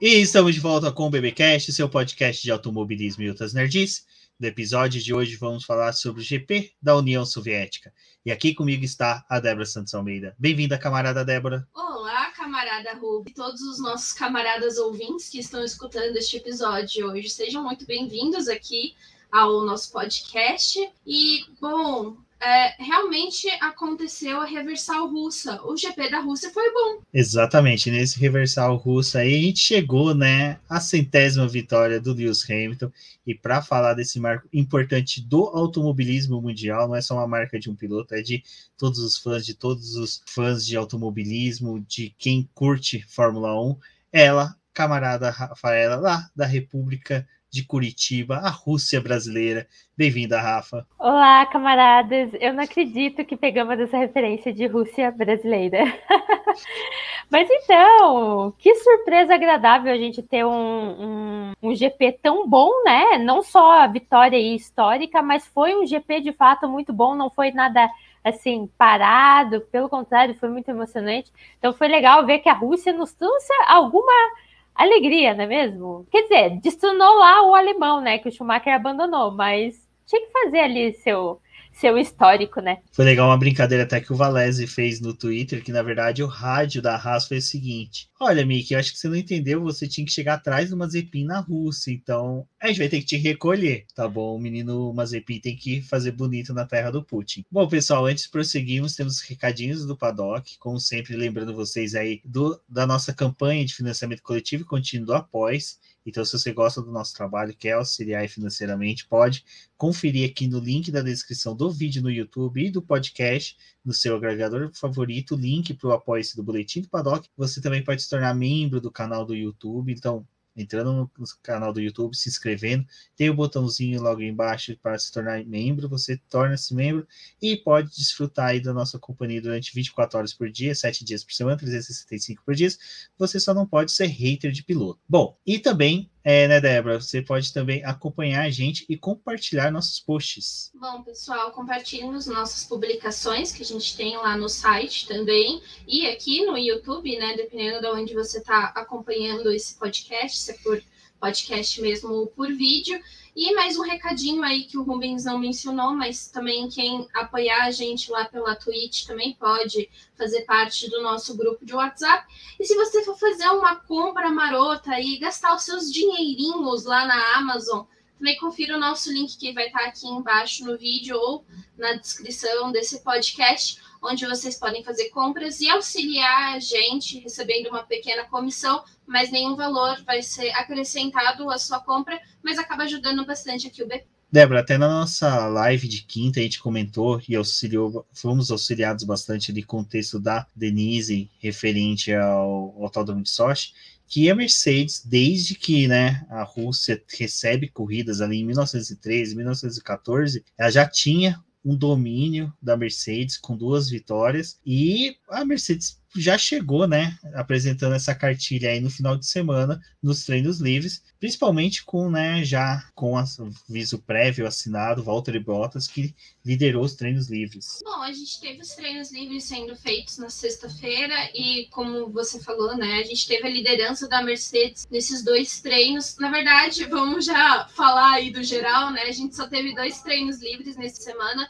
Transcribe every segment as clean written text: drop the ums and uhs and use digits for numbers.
E estamos de volta com o BBcast, seu podcast de automobilismo e outras nerdices. No episódio de hoje vamos falar sobre o GP da União Soviética. E aqui comigo está a Débora Santos Almeida. Bem-vinda, camarada Débora. Olá, camarada Rubi, e todos os nossos camaradas ouvintes que estão escutando este episódio de hoje. Sejam muito bem-vindos aqui ao nosso podcast. E, bom, realmente aconteceu a reversal russa. O GP da Rússia foi bom. Exatamente, nesse reversal russo aí a gente chegou, né, à 100ª vitória do Lewis Hamilton. E para falar desse marco importante do automobilismo mundial, não é só uma marca de um piloto, é de todos os fãs de automobilismo, de quem curte Fórmula 1, ela, camarada Rafaela, lá da República de Curitiba, a Rússia brasileira. Bem-vinda, Rafa. Olá, camaradas. Eu não acredito que pegamos essa referência de Rússia brasileira. Mas então, que surpresa agradável a gente ter um GP tão bom, né? Não só a vitória histórica, mas foi um GP de fato muito bom, não foi nada assim parado, pelo contrário, foi muito emocionante. Então foi legal ver que a Rússia nos trouxe alguma alegria, não é mesmo? Quer dizer, destronou lá o alemão, né? Que o Schumacher abandonou, mas tinha que fazer ali seu histórico, né? Foi legal uma brincadeira até que o Valese fez no Twitter, que na verdade o rádio da Haas foi o seguinte: olha, Mickey, eu acho que você não entendeu, você tinha que chegar atrás do Mazepin na Rússia, então a gente vai ter que te recolher, tá bom? O menino Mazepin tem que fazer bonito na terra do Putin. Bom, pessoal, antes de prosseguirmos, temos recadinhos do Paddock, como sempre, lembrando vocês aí da nossa campanha de financiamento coletivo e contínuo do Após. Então, se você gosta do nosso trabalho, quer auxiliar financeiramente, pode conferir aqui no link da descrição do vídeo no YouTube e do podcast, no seu agregador favorito, o link para o apoio-se do Boletim do Paddock. Você também pode se tornar membro do canal do YouTube, então, entrando no canal do YouTube, se inscrevendo, tem o botãozinho logo embaixo para se tornar membro, você torna-se membro e pode desfrutar aí da nossa companhia durante 24 horas por dia, 7 dias por semana, 365 por dia. Você só não pode ser hater de piloto. Bom, e também, né, Débora, você pode também acompanhar a gente e compartilhar nossos posts. Bom, pessoal, compartilhem as nossas publicações que a gente tem lá no site também e aqui no YouTube, né, dependendo de onde você está acompanhando esse podcast, se é por podcast mesmo ou por vídeo. E mais um recadinho aí que o Rubens não mencionou, mas também quem apoiar a gente lá pela Twitch também pode fazer parte do nosso grupo de WhatsApp. E se você for fazer uma compra marota e gastar os seus dinheirinhos lá na Amazon, também confira o nosso link que vai estar aqui embaixo no vídeo ou na descrição desse podcast, onde vocês podem fazer compras e auxiliar a gente recebendo uma pequena comissão, mas nenhum valor vai ser acrescentado à sua compra, mas acaba ajudando bastante aqui o BP. Débora, até na nossa live de quinta a gente comentou e fomos auxiliados bastante ali com o texto da Denise referente ao Autódromo de Sochi, que a Mercedes, desde que, né, a Rússia recebe corridas ali em 1913, 1914, ela já tinha um domínio da Mercedes com 2 vitórias e a Mercedes já chegou, né, apresentando essa cartilha aí no final de semana nos treinos livres, principalmente com, né, já com aviso prévio assinado, Valtteri Bottas, que liderou os treinos livres. Bom, a gente teve os treinos livres sendo feitos na sexta-feira e, como você falou, né, a gente teve a liderança da Mercedes nesses 2 treinos. Na verdade, vamos já falar aí do geral, né, a gente só teve 2 treinos livres nessa semana.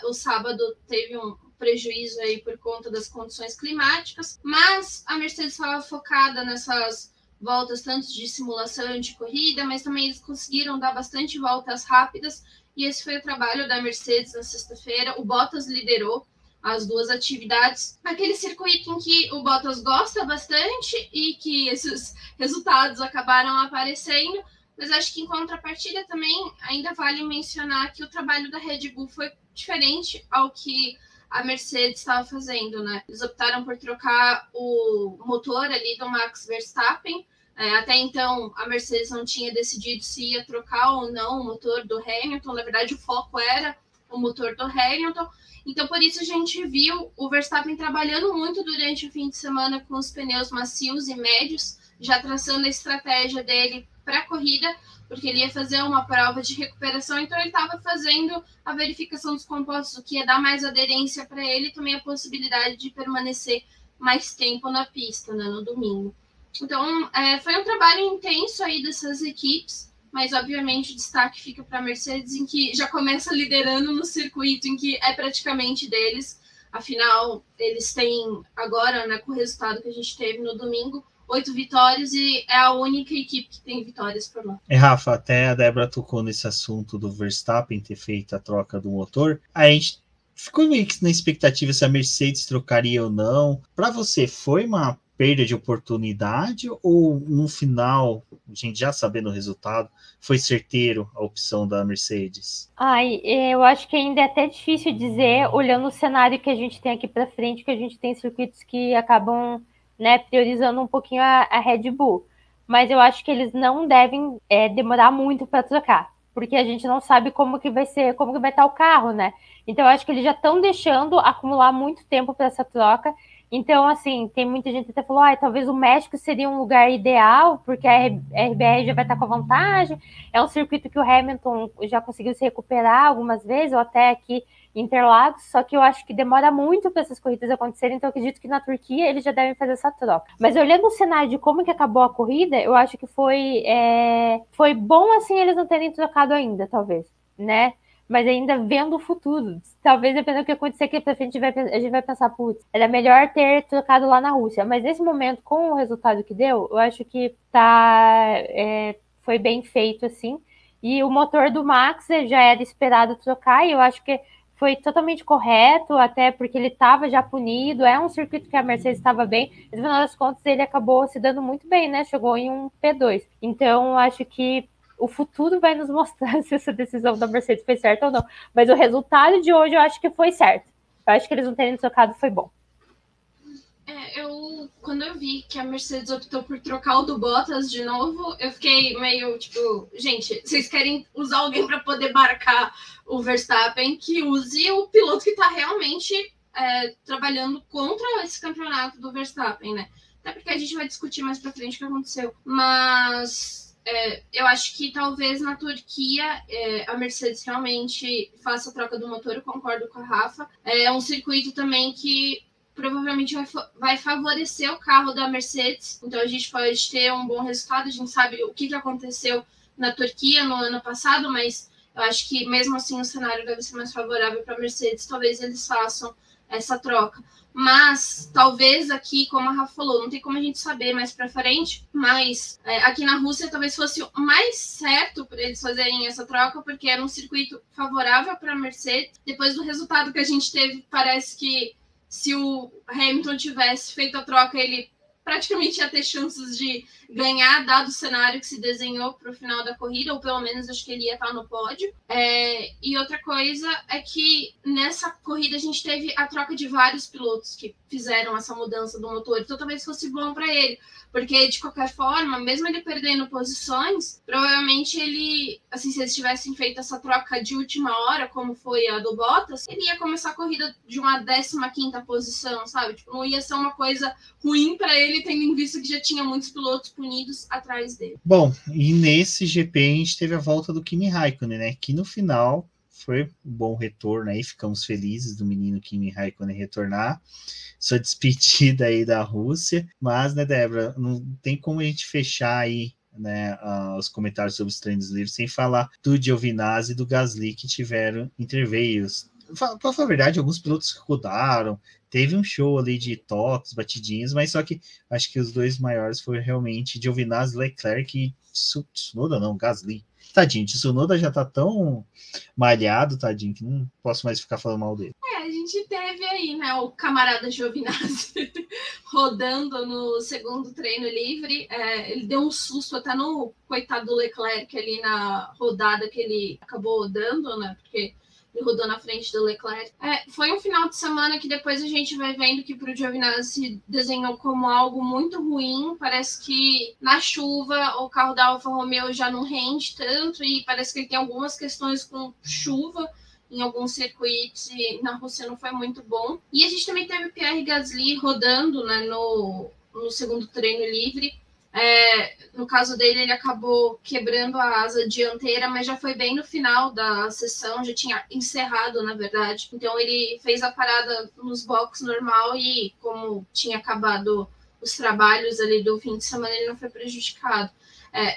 O sábado teve um prejuízo aí por conta das condições climáticas, mas a Mercedes estava focada nessas voltas tanto de simulação de corrida, mas também eles conseguiram dar bastante voltas rápidas e esse foi o trabalho da Mercedes na sexta-feira. O Bottas liderou as 2 atividades, aquele circuito em que o Bottas gosta bastante e que esses resultados acabaram aparecendo, mas acho que em contrapartida também ainda vale mencionar que o trabalho da Red Bull foi diferente ao que a Mercedes estava fazendo, né? Eles optaram por trocar o motor ali do Max Verstappen. Até então, a Mercedes não tinha decidido se ia trocar ou não o motor do Hamilton. Na verdade, o foco era o motor do Hamilton. Então, por isso, a gente viu o Verstappen trabalhando muito durante o fim de semana com os pneus macios e médios, já traçando a estratégia dele para a corrida, porque ele ia fazer uma prova de recuperação, então ele estava fazendo a verificação dos compostos, o que ia dar mais aderência para ele, e também a possibilidade de permanecer mais tempo na pista, né, no domingo. Então, foi um trabalho intenso aí dessas equipes, mas obviamente o destaque fica para a Mercedes, em que já começa liderando no circuito, em que é praticamente deles. Afinal, eles têm agora, né, com o resultado que a gente teve no domingo, 8 vitórias e é a única equipe que tem vitórias por lá. Rafa, até a Débora tocou nesse assunto do Verstappen ter feito a troca do motor. A gente ficou meio que na expectativa se a Mercedes trocaria ou não. Para você, foi uma perda de oportunidade ou no final, a gente já sabendo o resultado, foi certeiro a opção da Mercedes? Eu acho que ainda é até difícil dizer, olhando o cenário que a gente tem aqui para frente, que a gente tem circuitos que acabam, né, priorizando um pouquinho a Red Bull. Mas eu acho que eles não devem demorar muito para trocar, porque a gente não sabe como que vai ser, como que vai estar o carro, né? Então eu acho que eles já estão deixando acumular muito tempo para essa troca. Então, assim, tem muita gente que até falou, talvez o México seria um lugar ideal, porque a RBR já vai estar com a vantagem. É um circuito que o Hamilton já conseguiu se recuperar algumas vezes, ou até aqui em Interlagos, só que eu acho que demora muito para essas corridas acontecerem, então eu acredito que na Turquia eles já devem fazer essa troca. Mas olhando o cenário de como que acabou a corrida, eu acho que foi bom assim eles não terem trocado ainda, talvez, né? Mas ainda vendo o futuro. Talvez dependendo do que acontecer aqui pra frente, a gente vai pensar, putz, era melhor ter trocado lá na Rússia. Mas nesse momento, com o resultado que deu, eu acho que foi bem feito, assim. E o motor do Max já era esperado trocar, e eu acho que foi totalmente correto, até porque ele estava já punido. É um circuito que a Mercedes estava bem, e no final das contas ele acabou se dando muito bem, né? Chegou em um P2. Então, acho que o futuro vai nos mostrar se essa decisão da Mercedes foi certa ou não. Mas o resultado de hoje eu acho que foi certo. Eu acho que eles não terem trocado foi bom. Quando eu vi que a Mercedes optou por trocar o do Bottas de novo, eu fiquei meio tipo, gente, vocês querem usar alguém para poder marcar o Verstappen, que use o piloto que está realmente trabalhando contra esse campeonato do Verstappen, né? Até porque a gente vai discutir mais para frente o que aconteceu. Mas eu acho que talvez na Turquia a Mercedes realmente faça a troca do motor, eu concordo com a Rafa. É um circuito também que provavelmente vai favorecer o carro da Mercedes, então a gente pode ter um bom resultado. A gente sabe o que aconteceu na Turquia no ano passado, mas eu acho que mesmo assim o cenário deve ser mais favorável para a Mercedes, talvez eles façam essa troca. Mas talvez aqui, como a Rafa falou, não tem como a gente saber mais para frente, mas aqui na Rússia talvez fosse o mais certo para eles fazerem essa troca, porque era um circuito favorável para a Mercedes. Depois do resultado que a gente teve, parece que se o Hamilton tivesse feito a troca, ele praticamente ia ter chances de ganhar, dado o cenário que se desenhou para o final da corrida, ou pelo menos acho que ele ia estar no pódio. E outra coisa é que nessa corrida a gente teve a troca de vários pilotos que fizeram essa mudança do motor, então talvez fosse bom para ele, porque de qualquer forma, mesmo ele perdendo posições, provavelmente ele, assim, se eles tivessem feito essa troca de última hora, como foi a do Bottas, ele ia começar a corrida de uma 15ª posição, sabe? Tipo, não ia ser uma coisa ruim para ele, tendo em vista que já tinha muitos pilotos punidos atrás dele. Bom, e nesse GP a gente teve a volta do Kimi Raikkonen, né? Que no final foi um bom retorno aí, ficamos felizes do menino Kimi Raikkonen retornar. Sua despedida aí da Rússia, mas, né, Débora, não tem como a gente fechar aí, né, os comentários sobre os treinos livres sem falar do Giovinazzi e do Gasly, que tiveram interveios. Para falar a verdade, alguns pilotos rodaram, teve um show ali de toques, batidinhas, mas só que acho que os dois maiores foram realmente Giovinazzi, Leclerc e Tsunoda, não, Gasly. Tadinho, Tsunoda já tá tão malhado, tadinho, que não posso mais ficar falando mal dele. A gente teve aí, né, o camarada Giovinazzi rodando no segundo treino livre. Ele deu um susto até no coitado do Leclerc ali na rodada que ele acabou rodando, né, porque ele rodou na frente do Leclerc. Foi um final de semana que depois a gente vai vendo que para o Giovinazzi desenhou como algo muito ruim. Parece que na chuva o carro da Alfa Romeo já não rende tanto e parece que ele tem algumas questões com chuva em alguns circuitos, e na Rússia não foi muito bom. E a gente também teve o Pierre Gasly rodando, né, no segundo treino livre. No caso dele, ele acabou quebrando a asa dianteira, mas já foi bem no final da sessão, já tinha encerrado, na verdade. Então ele fez a parada nos boxes normal e, como tinha acabado os trabalhos ali do fim de semana, ele não foi prejudicado.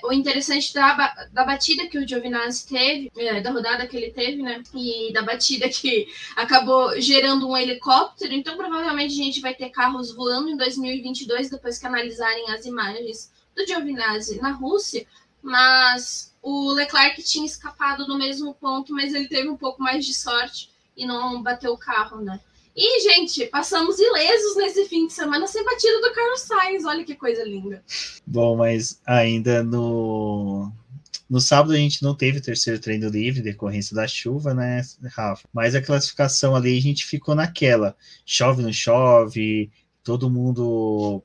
O interessante da batida que o Giovinazzi teve, da rodada que ele teve, né? E da batida que acabou gerando um helicóptero. Então, provavelmente, a gente vai ter carros voando em 2022, depois que analisarem as imagens do Giovinazzi na Rússia. Mas o Leclerc tinha escapado no mesmo ponto, mas ele teve um pouco mais de sorte e não bateu o carro, né? E, gente, passamos ilesos nesse fim de semana sem batida do Carlos Sainz. Olha que coisa linda. Bom, mas ainda no sábado a gente não teve o terceiro treino livre, decorrência da chuva, né, Rafa? Mas a classificação ali a gente ficou naquela. Chove, não chove, todo mundo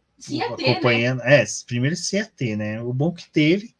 acompanhando. Né? Primeiro se ia ter, né? O bom que teve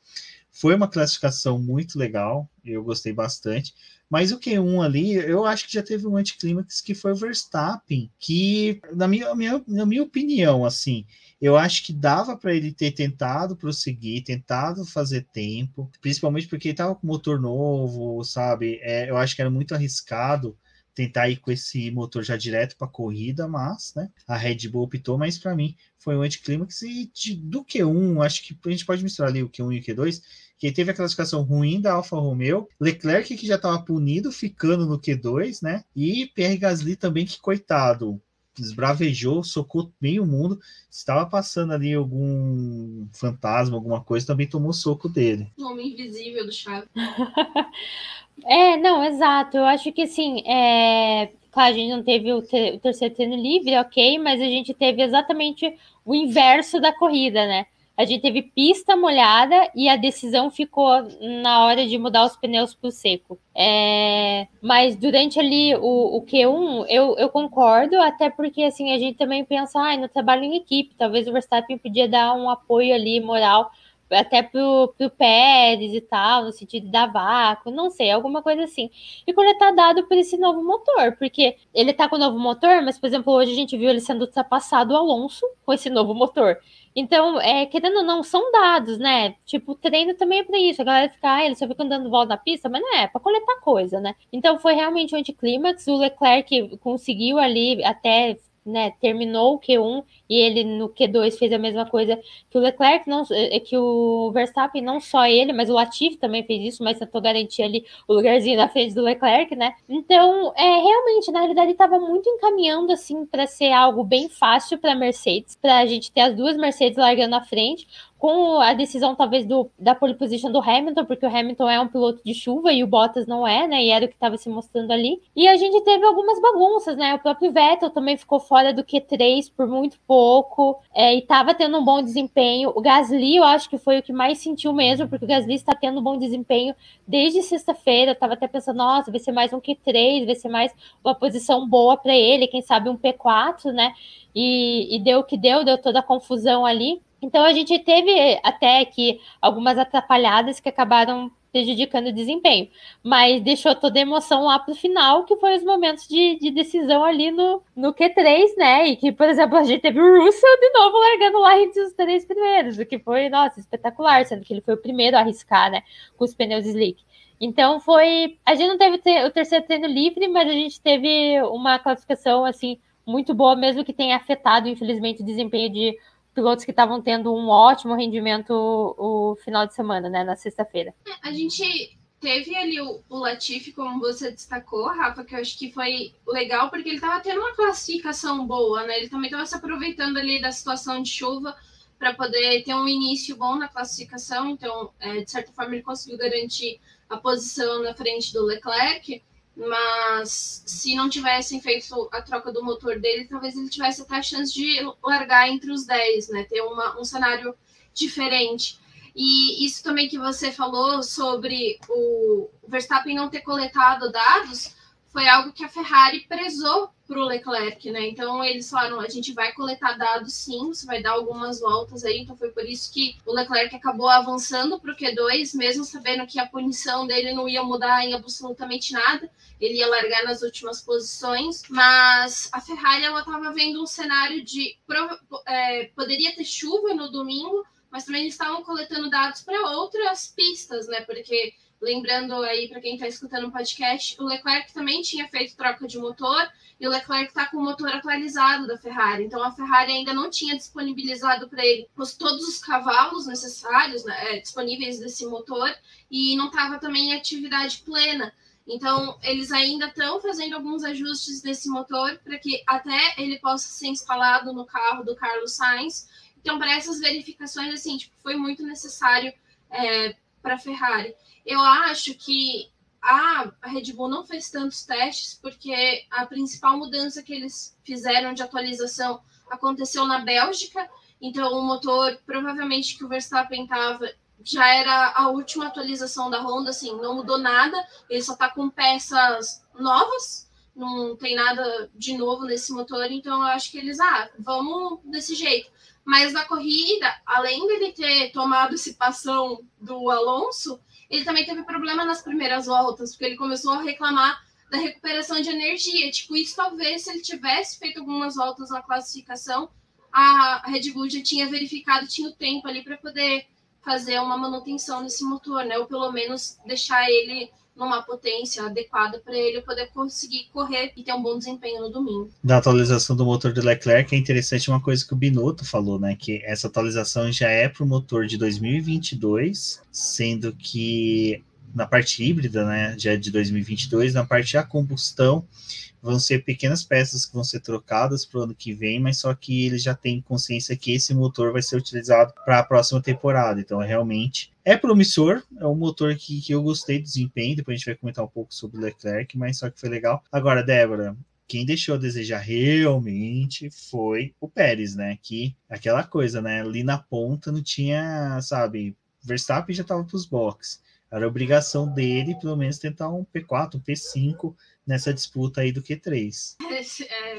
foi uma classificação muito legal, eu gostei bastante. Mas o Q1 ali, eu acho que já teve um anticlímax que foi o Verstappen, que, na minha opinião, assim, eu acho que dava para ele ter tentado prosseguir, tentado fazer tempo, principalmente porque ele estava com motor novo, sabe? Eu acho que era muito arriscado tentar ir com esse motor já direto para a corrida, mas, né, a Red Bull optou, mas para mim foi um anticlímax. E do Q1, acho que a gente pode misturar ali o Q1 e o Q2, que teve a classificação ruim da Alfa Romeo, Leclerc que já estava punido, ficando no Q2, né? E Pierre Gasly também, que coitado, esbravejou, socou meio mundo. Estava passando ali algum fantasma, alguma coisa, também tomou soco dele. O homem invisível do Chaves. Não, exato. Eu acho que assim, claro, a gente não teve o terceiro treino livre, ok, mas a gente teve exatamente o inverso da corrida, né? A gente teve pista molhada e a decisão ficou na hora de mudar os pneus para o seco. Mas durante ali o Q1, eu concordo, até porque assim, a gente também pensa, no trabalho em equipe, talvez o Verstappen podia dar um apoio ali moral até pro Pérez e tal, no sentido de dar vácuo, não sei, alguma coisa assim. E coletar dado por esse novo motor, porque ele tá com o novo motor, mas, por exemplo, hoje a gente viu ele sendo ultrapassado o Alonso com esse novo motor. Então, querendo ou não, são dados, né? Tipo, o treino também é pra isso. A galera fica, ele só fica andando volta na pista, mas não é pra coletar coisa, né? Então, foi realmente um anticlímax. O Leclerc conseguiu ali até, né, terminou o Q1 e ele no Q2 fez a mesma coisa que o Leclerc, que o Verstappen, não só ele, mas o Latifi também fez isso, mas tentou garantir ali o lugarzinho na frente do Leclerc, né? Então, realmente, na realidade, estava muito encaminhando assim para ser algo bem fácil para a Mercedes, para a gente ter as duas Mercedes largando na frente, com a decisão talvez da pole position do Hamilton, porque o Hamilton é um piloto de chuva e o Bottas não é, né? E era o que estava se mostrando ali. E a gente teve algumas bagunças, né? O próprio Vettel também ficou fora do Q3 por muito pouco, e estava tendo um bom desempenho. O Gasly, eu acho que foi o que mais sentiu mesmo, porque o Gasly está tendo um bom desempenho desde sexta-feira. Eu estava até pensando, nossa, vai ser mais um Q3, vai ser mais uma posição boa para ele, quem sabe um P4, né? E deu o que deu toda a confusão ali. Então a gente teve até que algumas atrapalhadas que acabaram prejudicando o desempenho, mas deixou toda a emoção lá pro final, que foi os momentos de decisão ali no Q3, né? E que, por exemplo, a gente teve o Russell de novo largando lá entre os 3 primeiros, o que foi, nossa, espetacular, sendo que ele foi o primeiro a arriscar, né, com os pneus slick. Então a gente não teve o terceiro treino livre, mas a gente teve uma classificação, assim, muito boa, mesmo que tenha afetado, infelizmente, o desempenho de pilotos que estavam tendo um ótimo rendimento o final de semana, né, na sexta-feira. A gente teve ali o Latifi, como você destacou, Rafa, que eu acho que foi legal, porque ele estava tendo uma classificação boa, né? Ele também estava se aproveitando ali da situação de chuva para poder ter um início bom na classificação, então, de certa forma, ele conseguiu garantir a posição na frente do Leclerc, mas se não tivessem feito a troca do motor dele, talvez ele tivesse até a chance de largar entre os 10, né? Ter um cenário diferente. E isso também que você falou sobre o Verstappen não ter coletado dados foi algo que a Ferrari prezou para o Leclerc, né? Então eles falaram, a gente vai coletar dados sim, você vai dar algumas voltas aí, então foi por isso que o Leclerc acabou avançando para o Q2, mesmo sabendo que a punição dele não ia mudar em absolutamente nada, ele ia largar nas últimas posições, mas a Ferrari, ela estava vendo um cenário de poderia ter chuva no domingo, mas também eles estavam coletando dados para outras pistas, né? Porque lembrando aí para quem está escutando o podcast, o Leclerc também tinha feito troca de motor, e o Leclerc está com o motor atualizado da Ferrari. Então a Ferrari ainda não tinha disponibilizado para ele todos os cavalos necessários, né, disponíveis desse motor, e não estava também em atividade plena. Então, eles ainda estão fazendo alguns ajustes desse motor para que até ele possa ser instalado no carro do Carlos Sainz. Então, para essas verificações, assim, tipo, foi muito necessário para a Ferrari. Eu acho que a Red Bull não fez tantos testes, porque a principal mudança que eles fizeram de atualização aconteceu na Bélgica. Então, o motor, provavelmente, que o Verstappen estava, já era a última atualização da Honda, assim, não mudou nada, ele só tá com peças novas, não tem nada de novo nesse motor, então eu acho que eles, vamos desse jeito. Mas na corrida, além dele ter tomado esse passão do Alonso, ele também teve problema nas primeiras voltas, porque ele começou a reclamar da recuperação de energia. Tipo, isso talvez, se ele tivesse feito algumas voltas na classificação, a Red Bull já tinha verificado, tinha o tempo ali para poder fazer uma manutenção nesse motor, né? Ou pelo menos deixar ele numa potência adequada para ele poder conseguir correr e ter um bom desempenho no domingo. Da atualização do motor do Leclerc, é interessante uma coisa que o Binotto falou, né? Que essa atualização já é para o motor de 2022, sendo que na parte híbrida, né? Já é de 2022, na parte a combustão, vão ser pequenas peças que vão ser trocadas para o ano que vem, mas só que eles já têm consciência que esse motor vai ser utilizado para a próxima temporada. Então, realmente, é promissor. É um motor que eu gostei do desempenho. Depois a gente vai comentar um pouco sobre o Leclerc, mas só que foi legal. Agora, Débora, quem deixou a desejar realmente foi o Pérez, né? Que aquela coisa, né? Ali na ponta não tinha, sabe, Verstappen já estava para os boxes. Era obrigação dele, pelo menos, tentar um P4, um P5 nessa disputa aí do Q3.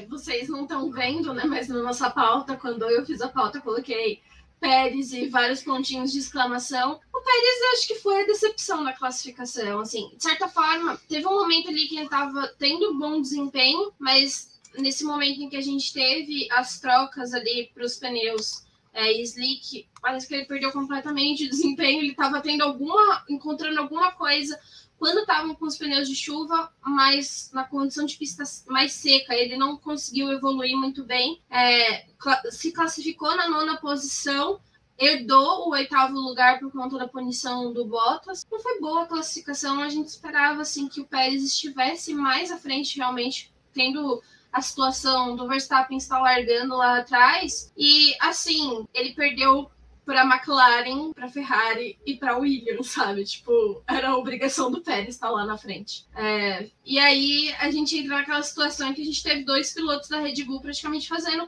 Vocês não estão vendo, né? Mas na nossa pauta, quando eu fiz a pauta, eu coloquei Pérez e vários pontinhos de exclamação. O Pérez, eu acho que foi a decepção da classificação. Assim, de certa forma, teve um momento ali que ele estava tendo bom desempenho, mas nesse momento em que a gente teve as trocas ali para os pneus slick, parece que ele perdeu completamente o desempenho. Ele estava encontrando alguma coisa quando estavam com os pneus de chuva, mas na condição de pista mais seca, ele não conseguiu evoluir muito bem. Se classificou na 9ª posição, herdou o 8º lugar por conta da punição do Bottas. Não foi boa a classificação, a gente esperava assim, que o Pérez estivesse mais à frente, realmente, tendo a situação do Verstappen estar largando lá atrás. E, assim, ele perdeu para a McLaren, para a Ferrari e para a Williams, sabe? Tipo, era a obrigação do Pérez estar lá na frente. E aí a gente entra naquela situação em que a gente teve 2 pilotos da Red Bull praticamente fazendo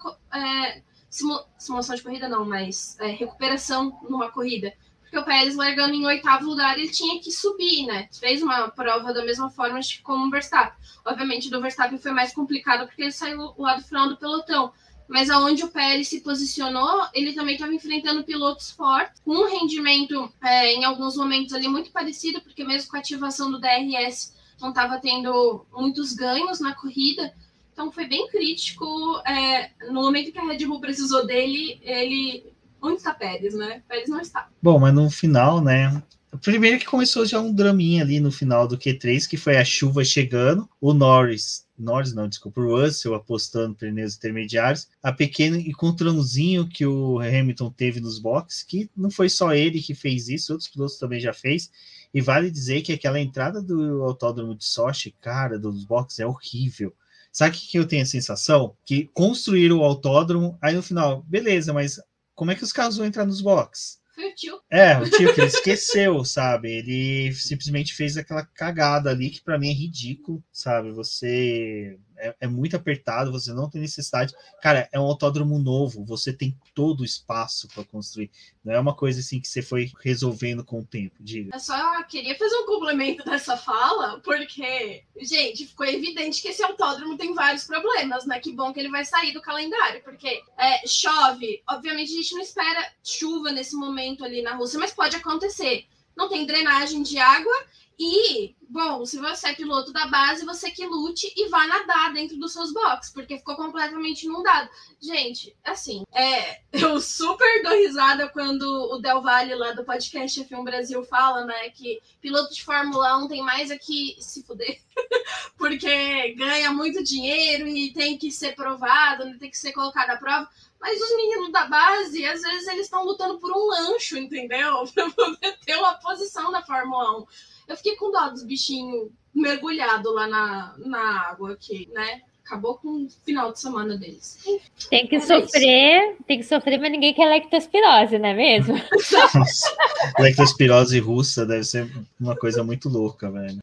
simulação de corrida, não, mas recuperação numa corrida. Porque o Pérez largando em 8º lugar, ele tinha que subir, né? Fez uma prova da mesma forma como o Verstappen. Obviamente, do Verstappen foi mais complicado porque ele saiu lá do final do pelotão. Mas aonde o Pérez se posicionou, ele também estava enfrentando pilotos fortes, com um rendimento, em alguns momentos ali, muito parecido, porque mesmo com a ativação do DRS, não estava tendo muitos ganhos na corrida. Então foi bem crítico. No momento que a Red Bull precisou dele, ele... Onde está Pérez, né? Pérez não está. Bom, mas no final, né? Primeiro que começou já um draminha ali no final do Q3, que foi a chuva chegando, o o Russell apostando pneus intermediários, a pequeno encontrãozinho que o Hamilton teve nos boxes, que não foi só ele que fez isso, outros pilotos também já fez, e vale dizer que aquela entrada do autódromo de Sochi, cara, dos boxes é horrível. Sabe o que eu tenho a sensação? Que construíram o autódromo, aí no final, beleza, mas como é que os carros vão entrar nos boxes? Foi o tio. O tio que ele esqueceu, sabe? Ele simplesmente fez aquela cagada ali que pra mim é ridículo, sabe? Você é muito apertado, você não tem necessidade. Cara, é um autódromo novo, você tem todo o espaço para construir. Não é uma coisa assim que você foi resolvendo com o tempo, diga. Eu só queria fazer um complemento dessa fala, porque, gente, ficou evidente que esse autódromo tem vários problemas, né? Que bom que ele vai sair do calendário, porque chove. Obviamente a gente não espera chuva nesse momento ali na Rússia, mas pode acontecer. Não tem drenagem de água E, bom, se você é piloto da base, você que lute e vá nadar dentro dos seus boxes, porque ficou completamente inundado. Gente, assim, eu super dou risada quando o Del Valle lá do podcast F1 Brasil fala, né, que piloto de Fórmula 1 tem mais aqui se fuder, porque ganha muito dinheiro e tem que ser provado, tem que ser colocado à prova. Mas os meninos da base, às vezes, eles estão lutando por um lancho, entendeu? Pra poder ter uma posição na Fórmula 1. Eu fiquei com dó dos bichinhos mergulhados lá na água aqui, né? Acabou com o final de semana deles. Tem que sofrer, mas ninguém quer lectospirose, não é mesmo? Nossa, lectospirose russa deve ser uma coisa muito louca, velho.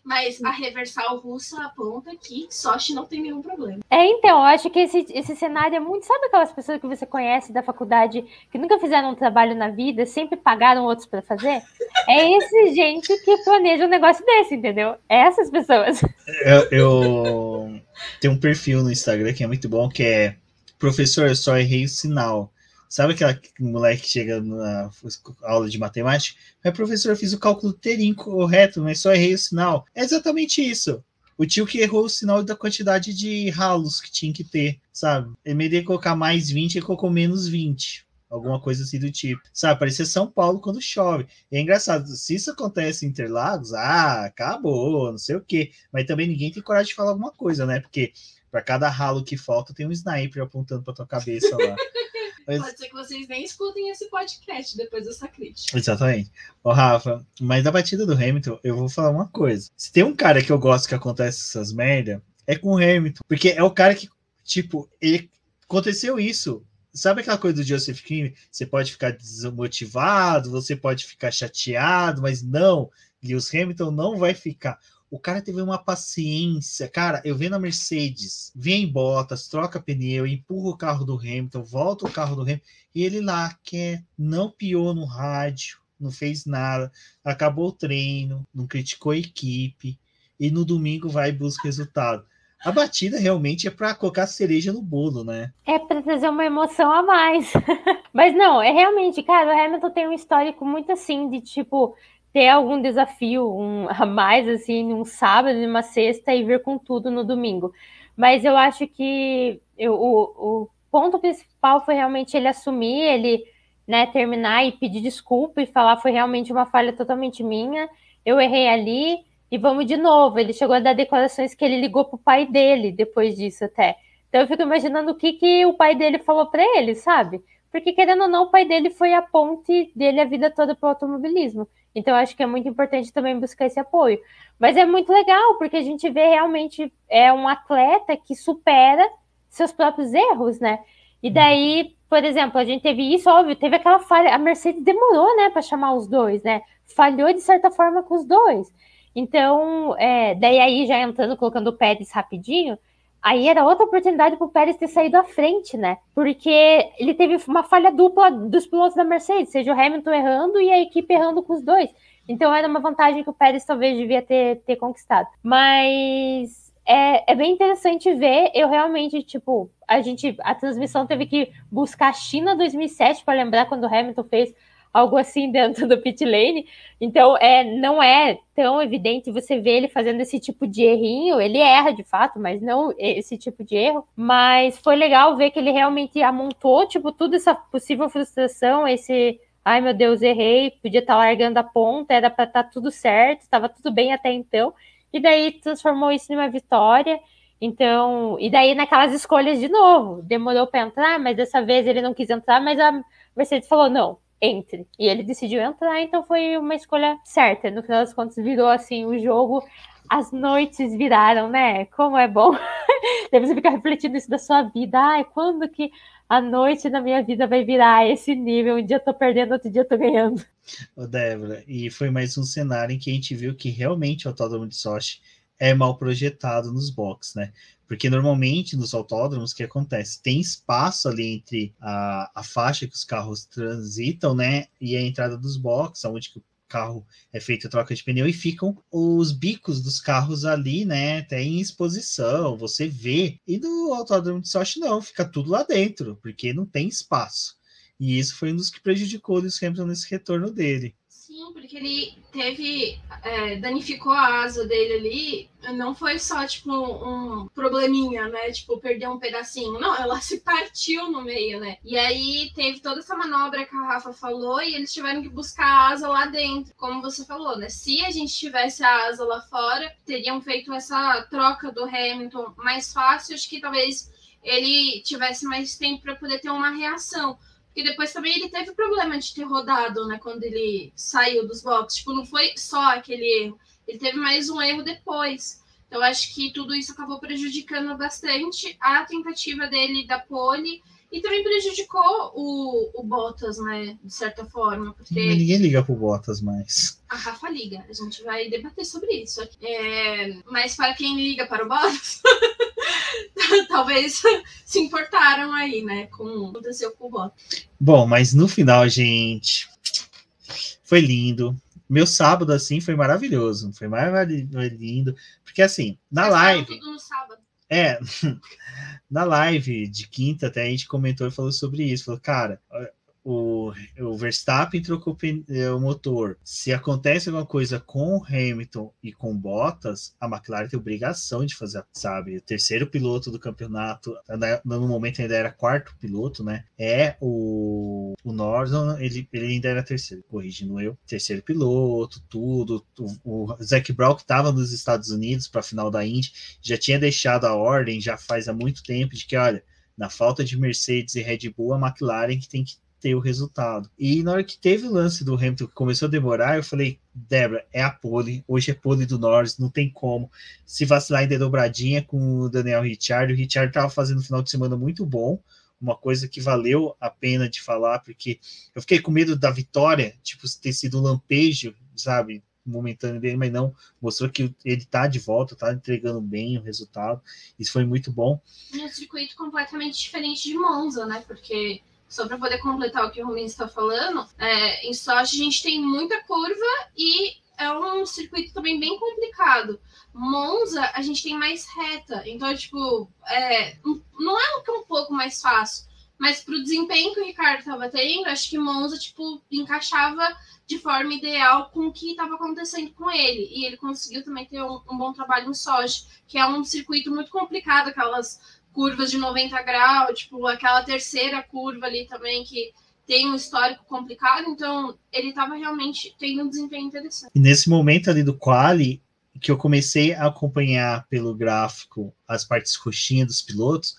Mas a reversal russa aponta que Sochi não tem nenhum problema. Então, eu acho que esse cenário é muito... Sabe aquelas pessoas que você conhece da faculdade que nunca fizeram um trabalho na vida, sempre pagaram outros para fazer? É esse gente que planeja um negócio desse, entendeu? É essas pessoas. Eu tenho um perfil no Instagram que é muito bom, que é professor, eu só errei o sinal. Sabe aquele moleque que chega na aula de matemática? Professor, eu fiz o cálculo inteirinho correto, mas só errei o sinal. É exatamente isso. O tio que errou o sinal da quantidade de ralos que tinha que ter, sabe? Em vez de colocar mais 20, ele colocou menos 20. Alguma coisa assim do tipo. Sabe, parecia São Paulo quando chove. E é engraçado, se isso acontece em Interlagos, acabou, não sei o quê. Mas também ninguém tem coragem de falar alguma coisa, né? Porque para cada ralo que falta, tem um sniper apontando para tua cabeça lá. Mas... Pode ser que vocês nem escutem esse podcast depois dessa crítica. Exatamente. Ô, Rafa, mas da batida do Hamilton, eu vou falar uma coisa. Se tem um cara que eu gosto que acontece essas merda, é com o Hamilton. Porque é o cara que, tipo, aconteceu isso. Sabe aquela coisa do Joseph Kim? Você pode ficar desmotivado, você pode ficar chateado, mas não. Lewis Hamilton não vai ficar. O cara teve uma paciência. Cara, eu vendo a Mercedes, vem em Bottas, troca pneu, empurra o carro do Hamilton, volta o carro do Hamilton, e ele lá não piou no rádio, não fez nada, acabou o treino, não criticou a equipe, e no domingo vai e busca resultado. A batida realmente é para colocar cereja no bolo, né? É para trazer uma emoção a mais. Mas não, é realmente, cara, o Hamilton tem um histórico muito assim, de tipo... ter algum desafio a mais, assim, um sábado e uma sexta e vir com tudo no domingo. Mas eu acho que o ponto principal foi realmente ele assumir, ele, né, terminar e pedir desculpa e falar foi realmente uma falha totalmente minha, eu errei ali e vamos de novo. Ele chegou a dar declarações que ele ligou pro pai dele depois disso até. Então eu fico imaginando o que o pai dele falou para ele, sabe? Porque querendo ou não, o pai dele foi a ponte dele a vida toda pro automobilismo. Então, eu acho que é muito importante também buscar esse apoio. Mas é muito legal, porque a gente vê realmente um atleta que supera seus próprios erros, né? E daí, por exemplo, a gente teve isso, óbvio, teve aquela falha. A Mercedes demorou, né, para chamar os dois, né? Falhou de certa forma com os dois. Então, daí aí já entrando, colocando o Pérez rapidinho, aí era outra oportunidade para o Pérez ter saído à frente, né? Porque ele teve uma falha dupla dos pilotos da Mercedes, seja o Hamilton errando e a equipe errando com os dois. Então era uma vantagem que o Pérez talvez devia ter conquistado. Mas é bem interessante ver. Eu realmente, tipo, a transmissão teve que buscar a China 2007 para lembrar quando o Hamilton fez algo assim dentro do pit lane. Então, não é tão evidente você ver ele fazendo esse tipo de errinho. Ele erra, de fato, mas não esse tipo de erro. Mas foi legal ver que ele realmente amontou, tipo, toda essa possível frustração, ai, meu Deus, errei, podia estar largando a ponta, era para estar tudo certo, estava tudo bem até então. E daí transformou isso em uma vitória. Então, e daí naquelas escolhas de novo. Demorou para entrar, mas dessa vez ele não quis entrar, mas a Mercedes falou, não, entre. E ele decidiu entrar, então foi uma escolha certa. No final das contas, virou assim o jogo. As noites viraram, né? Como é bom. Deve você ficar refletindo isso da sua vida. Ai, quando que a noite na minha vida vai virar esse nível? Um dia eu tô perdendo, outro dia eu tô ganhando. Ô, Débora, e foi mais um cenário em que a gente viu que realmente o autódromo de Sochi é mal projetado nos boxes, né? Porque normalmente nos autódromos o que acontece? Tem espaço ali entre a faixa que os carros transitam, né? E a entrada dos boxes, onde que o carro é feito a troca de pneu, e ficam os bicos dos carros ali, né? Até em exposição, você vê. E no autódromo de Sochi não, fica tudo lá dentro, porque não tem espaço. E isso foi um dos que prejudicou o Lewis Hamilton nesse retorno dele. Sim, porque ele danificou a asa dele ali, não foi só, tipo, um probleminha, né, tipo, perdeu um pedacinho, não, ela se partiu no meio, né, e aí teve toda essa manobra que a Rafa falou, e eles tiveram que buscar a asa lá dentro, como você falou, né, se a gente tivesse a asa lá fora, teriam feito essa troca do Hamilton mais fácil, acho que talvez ele tivesse mais tempo para poder ter uma reação. Porque depois também ele teve problema de ter rodado, né? Quando ele saiu dos boxes. Tipo, não foi só aquele erro. Ele teve mais um erro depois. Então, acho que tudo isso acabou prejudicando bastante a tentativa dele da pole. E também prejudicou o Bottas, né? De certa forma. Porque ninguém liga pro Bottas mais. a Rafa liga. A gente vai debater sobre isso. Mas para quem liga para o Bottas... talvez se importaram aí, né, com o que aconteceu com o Bottas. Bom, mas no final, gente, foi lindo. Meu sábado, assim, foi maravilhoso. Foi lindo. Porque, assim, na live... tudo no sábado. Na live de quinta, até a gente comentou e falou sobre isso. Falou, cara... O Verstappen trocou o motor. Se acontece alguma coisa com o Hamilton e com Bottas, a McLaren tem obrigação de fazer, sabe? O terceiro piloto do campeonato, no momento ainda era quarto piloto, né? O Norris, ele ainda era terceiro, corrigindo eu. Terceiro piloto, tudo. O Zac Brown, que estava nos Estados Unidos para a final da Indy, já tinha deixado a ordem, já faz há muito tempo, de que, olha, na falta de Mercedes e Red Bull, a McLaren que tem que ter o resultado. E na hora que teve o lance do Hamilton, que começou a demorar, eu falei, Débora, é a pole, hoje é pole do Norris, não tem como. Se vacilar ainda é dobradinha com o Daniel Ricciardo, o Ricciardo estava fazendo um final de semana muito bom, uma coisa que valeu a pena de falar, porque eu fiquei com medo da vitória, tipo, ter sido um lampejo, sabe, momentâneo dele, mas não, mostrou que ele tá de volta, tá entregando bem o resultado, isso foi muito bom. E um circuito completamente diferente de Monza, né, porque... Só para poder completar o que o Romero está falando, em Sochi a gente tem muita curva e é um circuito também bem complicado. Monza a gente tem mais reta, então, tipo, não é um pouco mais fácil, mas para o desempenho que o Ricardo estava tendo, acho que Monza, tipo, encaixava de forma ideal com o que estava acontecendo com ele. E ele conseguiu também ter um bom trabalho em Sochi, que é um circuito muito complicado, aquelas curvas de 90 graus, tipo, aquela terceira curva ali também, que tem um histórico complicado, então ele estava realmente tendo um desempenho interessante. E nesse momento ali do quali, que eu comecei a acompanhar pelo gráfico as partes roxinhas dos pilotos,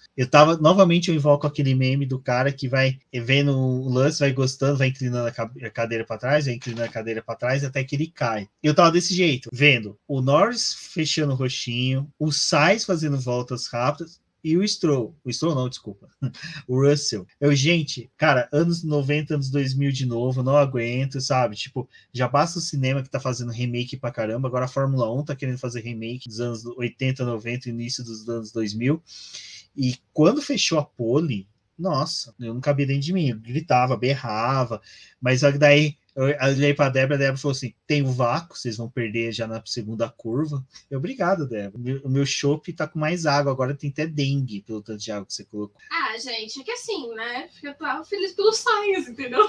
novamente eu invoco aquele meme do cara que vai vendo o lance, vai gostando, vai inclinando a cadeira para trás, vai inclinando a cadeira para trás até que ele cai. Eu tava desse jeito, vendo o Norris fechando o roxinho, o Sainz fazendo voltas rápidas, e o Stroll não, desculpa, o Russell. Gente, cara, anos 90, anos 2000 de novo, não aguento, sabe? Tipo, já basta o cinema que tá fazendo remake pra caramba, agora a Fórmula 1 tá querendo fazer remake dos anos 80, 90, início dos anos 2000, e quando fechou a pole, nossa, eu não cabia dentro de mim, eu gritava, berrava, mas daí eu olhei para a Débora falou assim, tem o vácuo, vocês vão perder já na segunda curva. Obrigado, Débora. O meu chopp tá com mais água, agora tem até dengue pelo tanto de água que você colocou. Gente, é que assim, né? Eu tava feliz pelo Sainz, entendeu?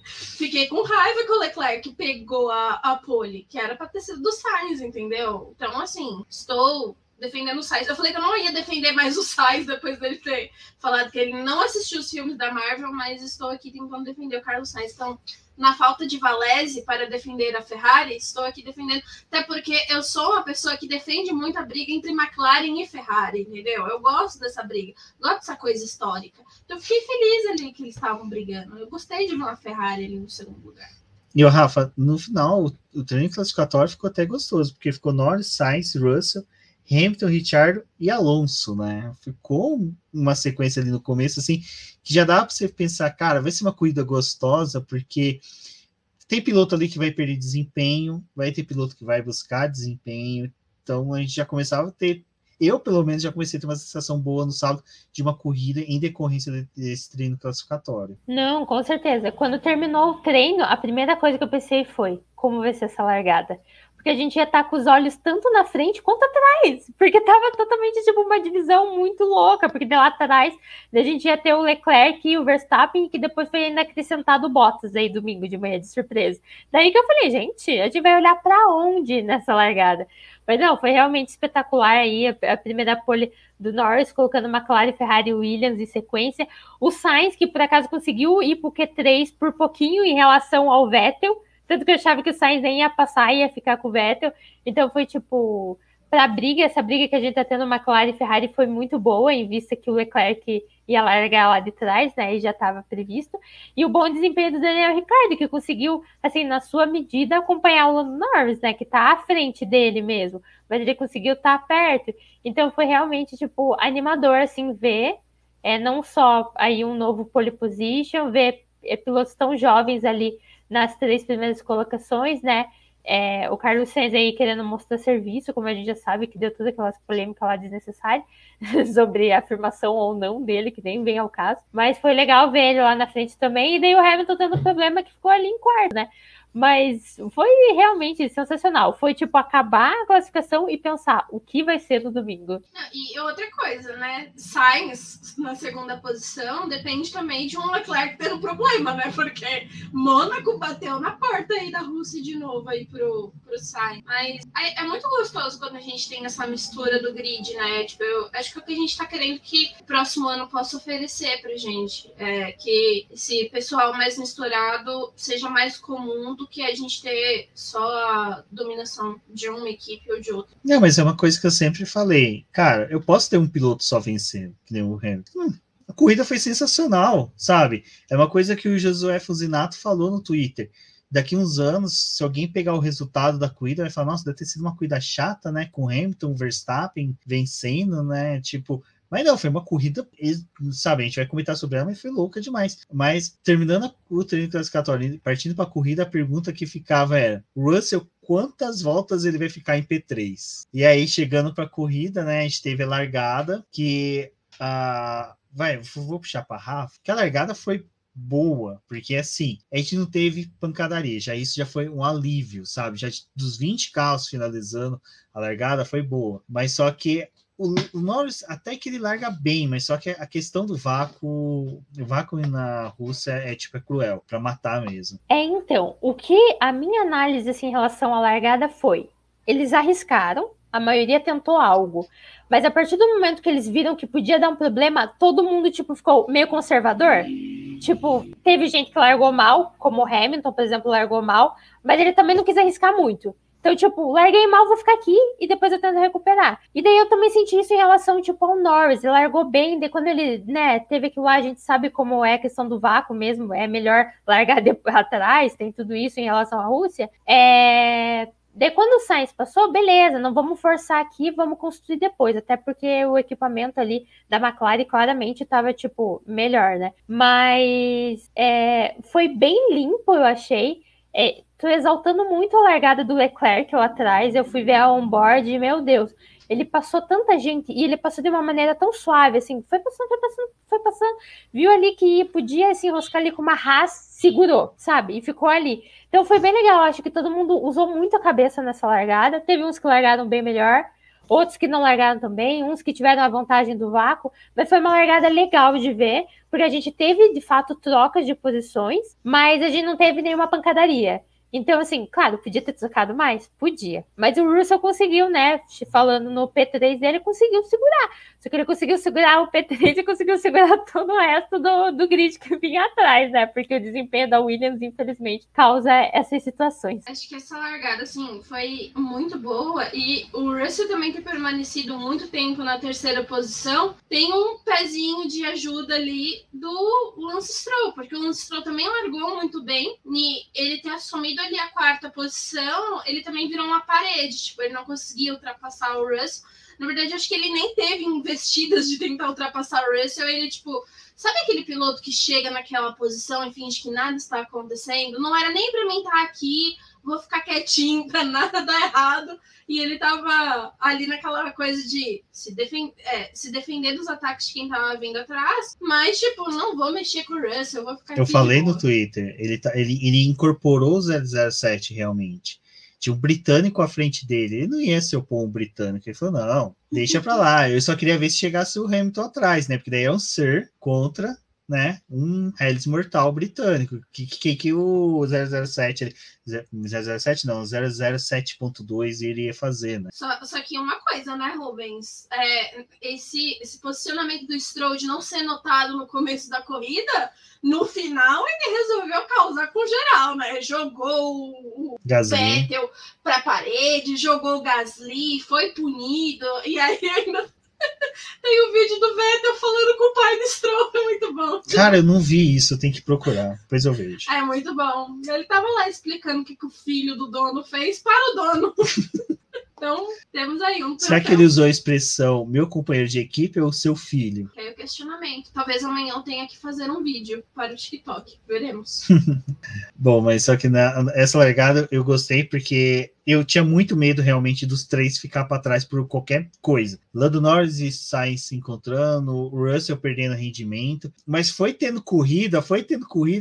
Fiquei com raiva que o Leclerc pegou a pole, que era para ter sido do Sainz, entendeu? Então, assim, estou defendendo o Sainz. Eu falei que eu não ia defender mais o Sainz depois dele ter falado que ele não assistiu os filmes da Marvel, mas estou aqui tentando defender o Carlos Sainz. Então, na falta de Valese para defender a Ferrari, estou aqui defendendo, até porque eu sou uma pessoa que defende muito a briga entre McLaren e Ferrari, entendeu? Eu gosto dessa briga, gosto dessa coisa histórica. Então, eu fiquei feliz ali que eles estavam brigando. Eu gostei de ver uma Ferrari ali no segundo lugar. E o Rafa, no final, o treino classificatório ficou até gostoso, porque ficou Norris, Sainz, Russell, Hamilton, Ricciardo e Alonso, né? Ficou uma sequência ali no começo, assim, que já dá para você pensar, cara, vai ser uma corrida gostosa, porque tem piloto ali que vai perder desempenho, vai ter piloto que vai buscar desempenho, então a gente já começava a ter, eu pelo menos já comecei a ter uma sensação boa no sábado de uma corrida em decorrência desse treino classificatório. Não, com certeza. Quando terminou o treino, a primeira coisa que eu pensei foi, como vai ser essa largada? porque a gente ia estar com os olhos tanto na frente quanto atrás, porque tava totalmente, tipo, uma divisão muito louca, porque de lá atrás a gente ia ter o Leclerc e o Verstappen, que depois foi ainda acrescentado o Bottas aí domingo de manhã, de surpresa. Daí que eu falei, gente, a gente vai olhar para onde nessa largada? Mas não, foi realmente espetacular aí, a primeira pole do Norris, colocando McLaren, Ferrari e Williams em sequência. O Sainz, que por acaso conseguiu ir pro Q3 por pouquinho em relação ao Vettel, tanto que eu achava que o Sainz nem ia passar, ia ficar com o Vettel. Então foi tipo, pra briga, essa briga que a gente tá tendo McLaren e Ferrari foi muito boa, em vista que o Leclerc ia largar lá de trás, né, e já estava previsto. E o bom desempenho do Daniel Ricciardo, que conseguiu, assim, na sua medida, acompanhar o Lando Norris, né, que tá à frente dele mesmo, mas ele conseguiu estar perto. Então foi realmente, tipo, animador, assim, ver, não só aí um novo pole position, ver pilotos tão jovens ali nas 3 primeiras colocações, né, o Carlos Sainz aí querendo mostrar serviço, como a gente já sabe, que deu todas aquelas polêmicas lá desnecessárias sobre a afirmação ou não dele, que nem vem ao caso. Mas foi legal ver ele lá na frente também. E daí o Hamilton tendo problema que ficou ali em quarto, né? Mas foi realmente sensacional. Foi tipo acabar a classificação e pensar o que vai ser no domingo. E outra coisa, né? Sainz na segunda posição depende também de um Leclerc tendo problema, né? Porque Mônaco bateu na porta aí da Rússia de novo aí pro Sainz. Mas é muito gostoso quando a gente tem essa mistura do grid, né? Tipo, eu acho que é o que a gente tá querendo que o próximo ano possa oferecer pra gente. Que esse pessoal mais misturado seja mais comum do que a gente ter só a dominação de uma equipe ou de outra. Não, mas é uma coisa que eu sempre falei. Cara, eu posso ter um piloto só vencendo, que nem o Hamilton. A corrida foi sensacional, sabe? É uma coisa que o Josué Fuzinato falou no Twitter. Daqui uns anos, se alguém pegar o resultado da corrida, vai falar, nossa, deve ter sido uma corrida chata, né? Com Hamilton, Verstappen vencendo, né? Tipo, mas não, foi uma corrida, sabe, a gente vai comentar sobre ela, mas foi louca demais. Mas, terminando o treino classificatório, partindo para a corrida, a pergunta que ficava era, Russell, quantas voltas ele vai ficar em P3? E aí, chegando para a corrida, né, a gente teve a largada, que, vou puxar para a Rafa, que a largada foi boa, porque assim, a gente não teve pancadaria, isso já foi um alívio, sabe? Já dos 20 carros finalizando, a largada foi boa, mas só que o Norris até que ele larga bem, mas só que a questão do vácuo, o vácuo na Rússia é cruel, para matar mesmo. Então, o que a minha análise assim, em relação à largada foi, eles arriscaram, a maioria tentou algo, mas a partir do momento que eles viram que podia dar um problema, todo mundo tipo ficou meio conservador. Tipo, teve gente que largou mal, como o Hamilton, por exemplo, largou mal, mas ele também não quis arriscar muito. Então, tipo, larguei mal, vou ficar aqui e depois eu tento recuperar. E daí eu também senti isso em relação, tipo, ao Norris. Ele largou bem, daí quando ele, né, teve aquilo lá, a gente sabe como é a questão do vácuo mesmo, é melhor largar atrás, tem tudo isso em relação à Rússia. Daí quando o Sainz passou, beleza, não vamos forçar aqui, vamos construir depois, até porque o equipamento ali da McLaren claramente estava, tipo, melhor, né? Mas foi bem limpo, eu achei. Tô exaltando muito a largada do Leclerc lá atrás, eu fui ver a onboard e, meu Deus, ele passou tanta gente, e ele passou de uma maneira tão suave, assim, foi passando, viu ali que podia se enroscar ali com uma Haas, segurou, sabe, e ficou ali. Então foi bem legal, acho que todo mundo usou muito a cabeça nessa largada, teve uns que largaram bem melhor, outros que não largaram também, uns que tiveram a vantagem do vácuo, mas foi uma largada legal de ver, porque a gente teve, de fato, trocas de posições, mas a gente não teve nenhuma pancadaria. Então, assim, claro, podia ter trocado mais? Podia. Mas o Russell conseguiu, né? Falando no P3 dele, conseguiu segurar. Só que ele conseguiu segurar o P3 e conseguiu segurar todo o resto do grid que vinha atrás, né? Porque o desempenho da Williams, infelizmente, causa essas situações. Acho que essa largada, assim, foi muito boa. E o Russell também ter permanecido muito tempo na terceira posição tem um pezinho de ajuda ali do Lance Stroll, porque o Lance Stroll também largou muito bem. E ele ter assumido ali a quarta posição, ele também virou uma parede, tipo, ele não conseguia ultrapassar o Russell. Na verdade, acho que ele nem teve investidas de tentar ultrapassar o Russell, ele, tipo, sabe aquele piloto que chega naquela posição e finge que nada está acontecendo? Não era nem pra mim estar aqui, vou ficar quietinho pra nada dar errado, e ele tava ali naquela coisa de se defender dos ataques de quem tava vindo atrás, mas, tipo, não vou mexer com o Russell, eu vou ficar aqui. Eu falei no Twitter, ele incorporou o 007 realmente. tinha um britânico à frente dele. Ele não ia se opor a um britânico. Ele falou, não, deixa pra lá. Eu só queria ver se chegasse o Hamilton atrás, né? Porque daí é um Sir contra, né, um Hellis Mortal britânico. Que o 007, 007 não, 007.2 iria fazer, né? Só que uma coisa, né, Rubens? Esse posicionamento do Stroll de não ser notado no começo da corrida, no final ele resolveu causar com geral, né? Jogou o Vettel pra parede, jogou o Gasly, foi punido, e aí ainda tem o vídeo do Vettel falando com o pai do Stroll, é muito bom. Cara, eu não vi isso, eu tenho que procurar, depois eu vejo. É muito bom. Ele tava lá explicando o que o filho do dono fez para o dono. Então, temos aí um troféu. Será que ele usou a expressão meu companheiro de equipe ou seu filho? É o questionamento. Talvez amanhã eu tenha que fazer um vídeo para o TikTok. Veremos. Bom, mas só que essa largada eu gostei porque eu tinha muito medo realmente dos três ficar para trás por qualquer coisa. Lando Norris e Sainz se encontrando, o Russell perdendo rendimento, mas foi tendo corrida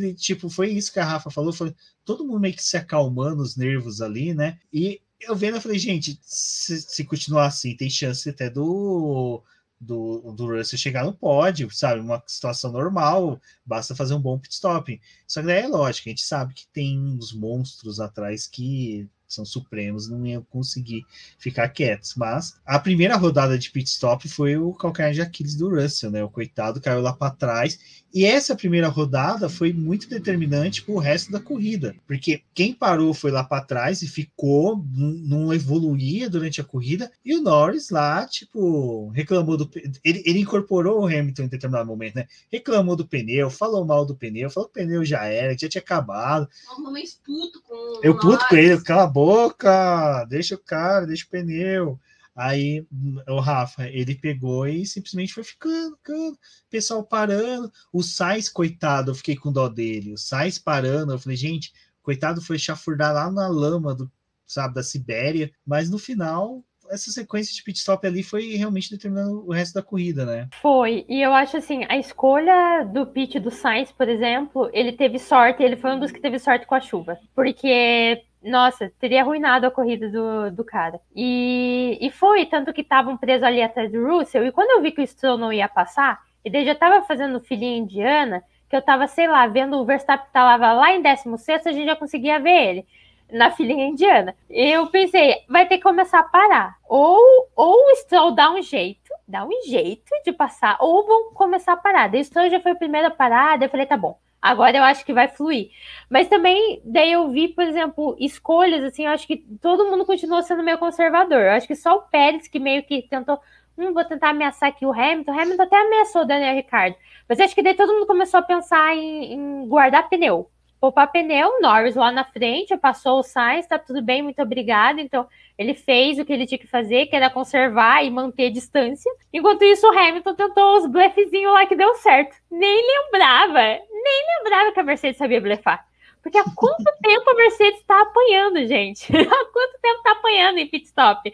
e tipo, foi isso que a Rafa falou, foi todo mundo meio que se acalmando os nervos ali, né? E eu vendo, eu falei, gente, se continuar assim, tem chance até do Russell chegar no pódio, sabe? Uma situação normal, basta fazer um bom pit stop. Só que daí é lógico, a gente sabe que tem uns monstros atrás que são supremos, não iam conseguir ficar quietos. Mas a primeira rodada de pit stop foi o calcanhar de Aquiles do Russell, né? O coitado caiu lá para trás. E essa primeira rodada foi muito determinante para o resto da corrida, porque quem parou foi lá para trás e ficou, não evoluía durante a corrida, e o Norris lá, tipo, reclamou do... Ele incorporou o Hamilton em determinado momento, né? Reclamou do pneu, falou mal do pneu, falou que o pneu já era, que já tinha acabado. Puto com eu puto com ele, cala a boca, deixa o cara, deixa o pneu. Aí o Rafa, ele pegou e simplesmente foi ficando, pessoal parando, o Sainz, coitado, eu fiquei com dó dele, o Sainz parando, eu falei, gente, coitado, foi chafurdar lá na lama da Sibéria, mas no final, essa sequência de pit stop ali foi realmente determinando o resto da corrida, né? Foi, e eu acho assim, a escolha do pit do Sainz, por exemplo, ele teve sorte, ele foi um dos que teve sorte com a chuva, porque... Nossa, teria arruinado a corrida do cara. E foi, tanto que estavam presos ali atrás do Russell, e quando eu vi que o Stroll não ia passar, e daí já tava fazendo filinha indiana, que eu tava, sei lá, vendo o Verstappen tava lá em 16º, a gente já conseguia ver ele na filinha indiana. Eu pensei, vai ter que começar a parar. Ou o Stroll dá um jeito de passar, ou vão começar a parar. Daí o Stroll já foi o primeiro a parar, daí eu falei, tá bom. Agora eu acho que vai fluir. Mas também, daí eu vi, por exemplo, escolhas, assim, eu acho que todo mundo continuou sendo meio conservador. Eu acho que só o Pérez que meio que tentou, vou tentar ameaçar aqui o Hamilton. O Hamilton até ameaçou o Daniel Ricciardo. Mas acho que daí todo mundo começou a pensar em guardar pneu. Poupar pneu, Norris lá na frente, passou o Sainz, tá tudo bem, muito obrigado. Então, ele fez o que ele tinha que fazer, que era conservar e manter distância. Enquanto isso, o Hamilton tentou os blefezinhos lá que deu certo. Nem lembrava que a Mercedes sabia blefar. Porque há quanto tempo a Mercedes tá apanhando, gente? Há quanto tempo tá apanhando em pit stop?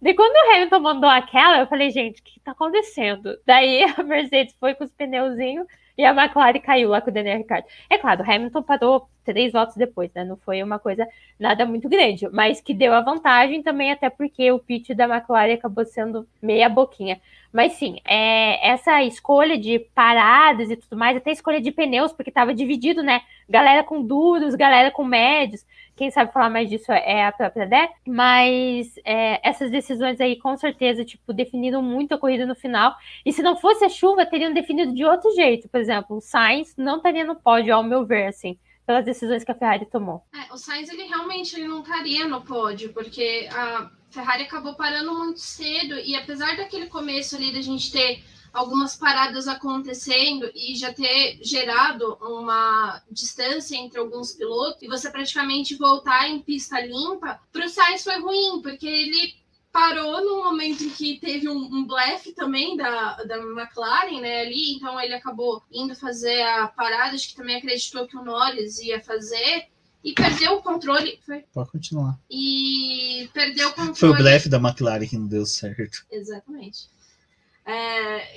Daí quando o Hamilton mandou aquela, eu falei, gente, o que tá acontecendo? Daí a Mercedes foi com os pneuzinhos e a McLaren caiu lá com o Daniel Ricciardo. É claro, o Hamilton parou 3 voltas depois, né? Não foi uma coisa nada muito grande, mas que deu a vantagem também, até porque o pit da McLaren acabou sendo meia boquinha. Mas sim, essa escolha de paradas e tudo mais, até escolha de pneus, porque estava dividido, né? Galera com duros, galera com médios. Quem sabe falar mais disso é a própria Dé. Mas essas decisões aí, com certeza, tipo, definiram muito a corrida no final. E se não fosse a chuva, teriam definido de outro jeito. Por exemplo, o Sainz não estaria no pódio, ao meu ver, assim, pelas decisões que a Ferrari tomou. O Sainz, ele realmente não estaria no pódio, porque a Ferrari acabou parando muito cedo, e apesar daquele começo ali da gente ter algumas paradas acontecendo e já ter gerado uma distância entre alguns pilotos, e você praticamente voltar em pista limpa, para o Sainz foi ruim, porque ele parou no momento em que teve um blefe também da McLaren, né, ali, então ele acabou indo fazer a parada, acho que também acreditou que o Norris ia fazer, e perdeu o controle. Pode continuar. E perdeu o controle. Foi o blefe da McLaren que não deu certo. Exatamente.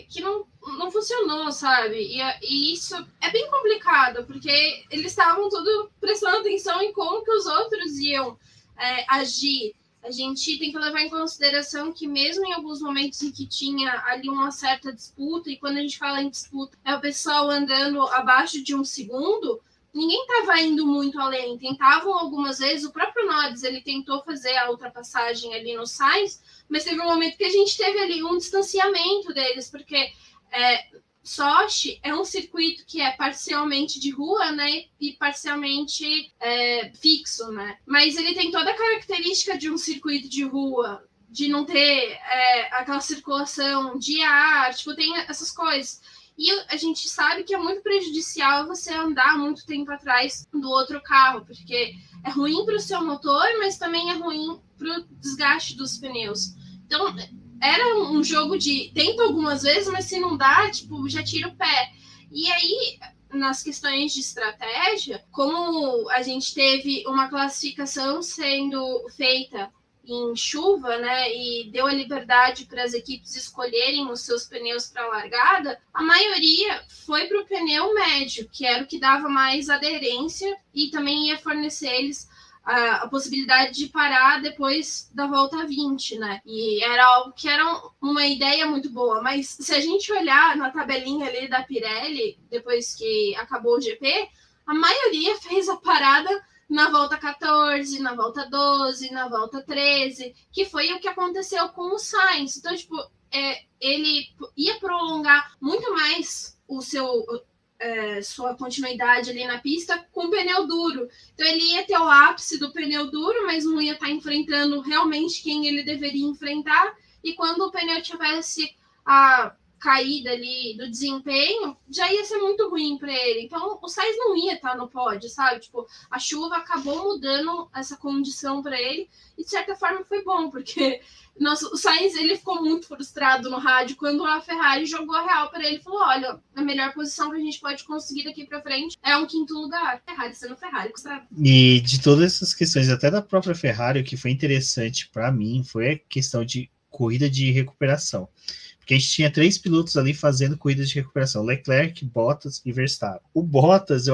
Que não funcionou, sabe? E isso é bem complicado, porque eles estavam tudo prestando atenção em como que os outros iam agir. A gente tem que levar em consideração que mesmo em alguns momentos em que tinha ali uma certa disputa, e quando a gente fala em disputa, é o pessoal andando abaixo de 1 segundo, ninguém estava indo muito além. Tentavam algumas vezes, o próprio Norris, ele tentou fazer a ultrapassagem ali no Sainz, mas teve um momento que a gente teve ali um distanciamento deles, porque Sochi é um circuito que é parcialmente de rua, né, e parcialmente fixo, né, mas ele tem toda a característica de um circuito de rua, de não ter aquela circulação de ar, tipo, tem essas coisas. E a gente sabe que é muito prejudicial você andar muito tempo atrás do outro carro, porque é ruim para o seu motor, mas também é ruim para o desgaste dos pneus. Então, era um jogo de tenta algumas vezes, mas se não dá, tipo, já tira o pé. E aí, nas questões de estratégia, como a gente teve uma classificação sendo feita em chuva, né, e deu a liberdade para as equipes escolherem os seus pneus para a largada, a maioria foi para o pneu médio, que era o que dava mais aderência e também ia fornecer eles a possibilidade de parar depois da volta 20, né? E era algo que era uma ideia muito boa, mas se a gente olhar na tabelinha ali da Pirelli, depois que acabou o GP, a maioria fez a parada na volta 14, na volta 12, na volta 13, que foi o que aconteceu com o Sainz. Então, tipo, ele ia prolongar muito mais sua continuidade ali na pista com pneu duro. Então ele ia ter o ápice do pneu duro, mas não ia estar enfrentando realmente quem ele deveria enfrentar, e quando o pneu tivesse a caída ali do desempenho, já ia ser muito ruim para ele. Então o Sainz não ia estar no pódio, sabe? Tipo, a chuva acabou mudando essa condição para ele, e de certa forma foi bom, porque o Sainz, ele ficou muito frustrado no rádio quando a Ferrari jogou a real para ele e falou: olha, a melhor posição que a gente pode conseguir daqui para frente é um 5º lugar. Ferrari sendo Ferrari, sabe? E de todas essas questões, até da própria Ferrari, o que foi interessante para mim foi a questão de corrida de recuperação. Porque a gente tinha 3 pilotos ali fazendo corridas de recuperação: Leclerc, Bottas e Verstappen. O Bottas,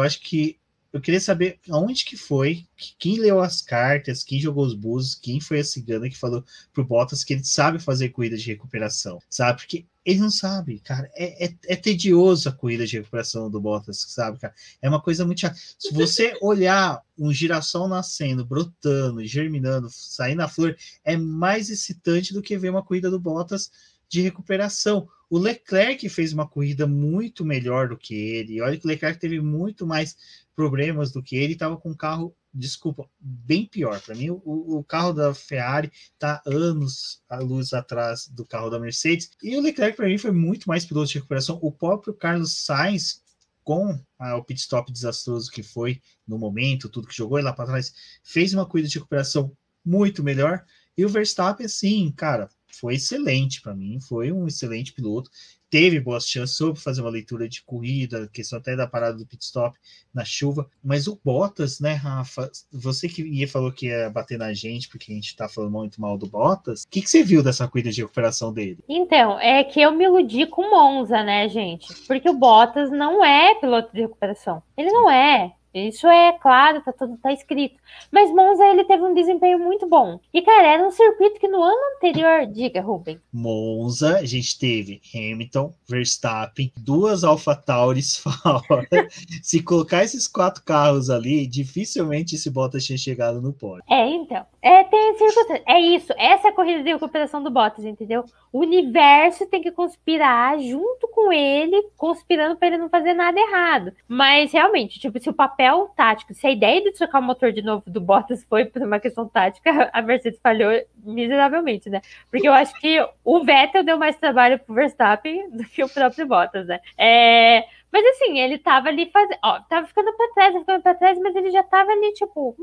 eu queria saber aonde que foi, quem leu as cartas, quem jogou os búzios, quem foi a cigana que falou pro Bottas que ele sabe fazer corrida de recuperação, sabe? Porque ele não sabe, cara. É tedioso a corrida de recuperação do Bottas, sabe, cara? É uma coisa muito chata. Se você olhar um girassol nascendo, brotando, germinando, saindo a flor, é mais excitante do que ver uma corrida do Bottas de recuperação. O Leclerc fez uma corrida muito melhor do que ele. Olha que o Leclerc teve muito mais problemas do que ele. Estava com um carro, desculpa, bem pior. Para mim, o carro da Ferrari está anos a luz atrás do carro da Mercedes. E o Leclerc, para mim, foi muito mais piloto de recuperação. O próprio Carlos Sainz, com o pit stop desastroso que foi no momento, tudo que jogou lá para trás, fez uma corrida de recuperação muito melhor. E o Verstappen, assim, cara, foi excelente para mim, foi um excelente piloto, teve boas chances, soube fazer uma leitura de corrida, questão até da parada do pit stop na chuva, mas o Bottas, né, Rafa, você que falou que ia bater na gente, porque a gente tá falando muito mal do Bottas, o que você viu dessa corrida de recuperação dele? Então, é que eu me iludi com o Monza, né, gente, porque o Bottas não é piloto de recuperação, ele não é. Isso é claro, tá escrito. Mas Monza, ele teve um desempenho muito bom. E, cara, era um circuito que no ano anterior... Diga, Rubem. Monza, a gente teve Hamilton, Verstappen, 2 AlphaTauris fora. Se colocar esses 4 carros ali, dificilmente esse Bottas tinha chegado no pódio. Então. Tem circuito. É isso. Essa é a corrida de recuperação do Bottas, entendeu? O universo tem que conspirar junto com ele, conspirando para ele não fazer nada errado. Mas, realmente, tipo, se o papel tático, se a ideia de trocar o motor de novo do Bottas foi por uma questão tática, a Mercedes falhou miseravelmente, né? Porque eu acho que o Vettel deu mais trabalho pro Verstappen do que o próprio Bottas, né? Mas assim, ele tava ali fazendo. Tava ficando pra trás, mas ele já tava ali, tipo,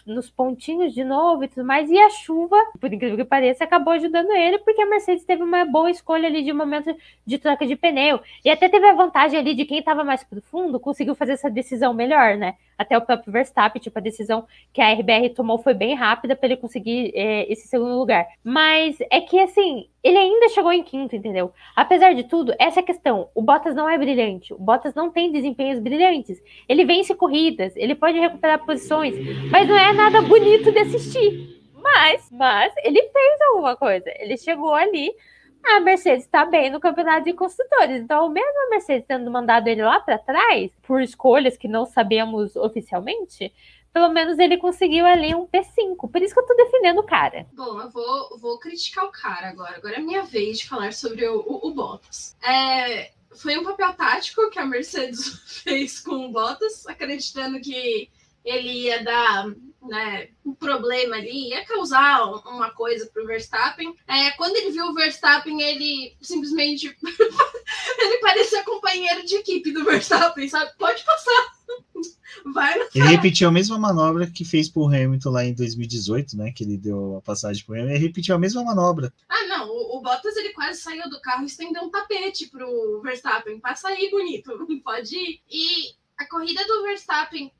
nos pontinhos de novo e tudo mais. E a chuva, por incrível que pareça, acabou ajudando ele, porque a Mercedes teve uma boa escolha ali de momento de troca de pneu. E até teve a vantagem ali de quem tava mais pro fundo, conseguiu fazer essa decisão melhor, né? Até o próprio Verstappen, tipo, a decisão que a RBR tomou foi bem rápida para ele conseguir esse segundo lugar. Mas é que, assim, ele ainda chegou em quinto, entendeu? Apesar de tudo, essa é a questão. O Bottas não é brilhante. O Bottas não tem desempenhos brilhantes. Ele vence corridas, ele pode recuperar posições, mas não é nada bonito de assistir. Mas ele fez alguma coisa. Ele chegou ali. A Mercedes está bem no campeonato de construtores. Então, mesmo a Mercedes tendo mandado ele lá para trás, por escolhas que não sabemos oficialmente, pelo menos ele conseguiu ali um P5. Por isso que eu tô defendendo o cara. Bom, eu vou criticar o cara agora. Agora é minha vez de falar sobre o Bottas. Foi um papel tático que a Mercedes fez com o Bottas, acreditando que ele ia dar, né, um problema ali, ia causar uma coisa pro Verstappen. Quando ele viu o Verstappen, ele simplesmente ele parecia companheiro de equipe do Verstappen, sabe? Pode passar. Vai no Ele repetiu a mesma manobra que fez pro Hamilton lá em 2018, né? Que ele deu a passagem pro Hamilton. Ele repetiu a mesma manobra. Ah, não. O Bottas, ele quase saiu do carro e estendeu um tapete pro Verstappen. Passa aí, bonito. Pode ir. E a corrida do Verstappen,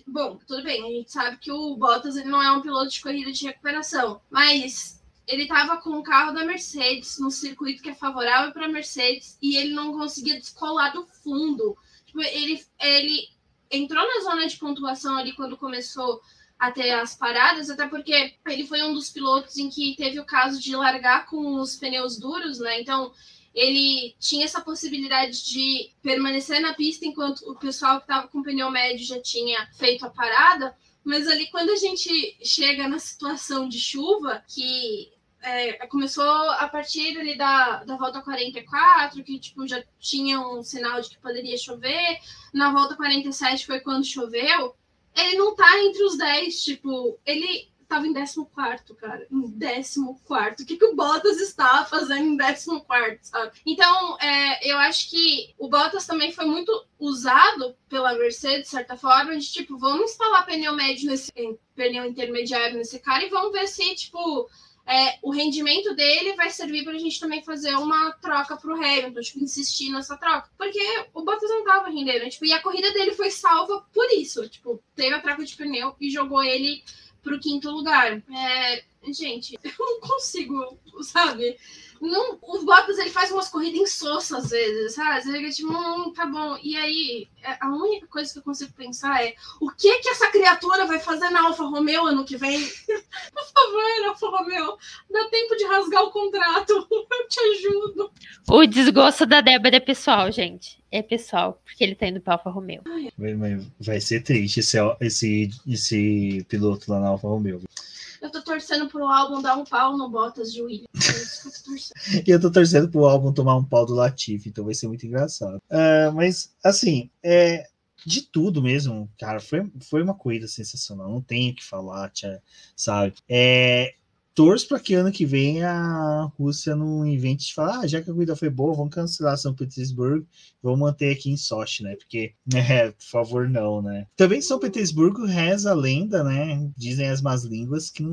bom, tudo bem, a gente sabe que o Bottas ele não é um piloto de corrida de recuperação, mas ele estava com o carro da Mercedes no circuito que é favorável para a Mercedes e ele não conseguia descolar do fundo. Tipo, ele entrou na zona de pontuação ali quando começou a ter as paradas, até porque ele foi um dos pilotos em que teve o caso de largar com os pneus duros, né? Então ele tinha essa possibilidade de permanecer na pista enquanto o pessoal que estava com pneu médio já tinha feito a parada, mas ali quando a gente chega na situação de chuva, que começou a partir ali da volta 44, que tipo, já tinha um sinal de que poderia chover, na volta 47 foi quando choveu, ele não tá entre os 10, tipo, ele tava em 14º, cara. Em 14º. O que o Bottas estava fazendo em 14º, sabe? Então, eu acho que o Bottas também foi muito usado pela Mercedes, de certa forma, de tipo, vamos instalar pneu intermediário nesse cara e vamos ver se, tipo, o rendimento dele vai servir pra gente também fazer uma troca pro Hamilton, tipo, insistir nessa troca. Porque o Bottas não tava rendendo, tipo, e a corrida dele foi salva por isso. Tipo, teve a troca de pneu e jogou ele pro 5º lugar. Gente, eu não consigo, sabe? Não, o Bottas, ele faz umas corridas insossas às vezes, sabe? Ele tipo, tá bom. E aí, a única coisa que eu consigo pensar é o que essa criatura vai fazer na Alfa Romeo ano que vem? Por favor, Alfa Romeo, dá tempo de rasgar o contrato. Eu te ajudo. O desgosto da Débora é pessoal, gente. É pessoal, porque ele tá indo pra Alfa Romeo. Vai ser triste esse piloto lá na Alfa Romeo. Eu tô torcendo pro álbum dar um pau no Bottas de Williams. É isso que eu tô torcendo. E eu tô torcendo pro álbum tomar um pau do Latifi, então vai ser muito engraçado. Mas, assim, de tudo mesmo, cara, foi uma corrida sensacional. Não tenho o que falar, sabe? Torço para que ano que vem a Rússia não invente de falar, já que a corrida foi boa, vamos cancelar São Petersburgo, vamos manter aqui em Sochi, né? Porque, por favor, não, né? Também São Petersburgo reza a lenda, né? Dizem as más línguas que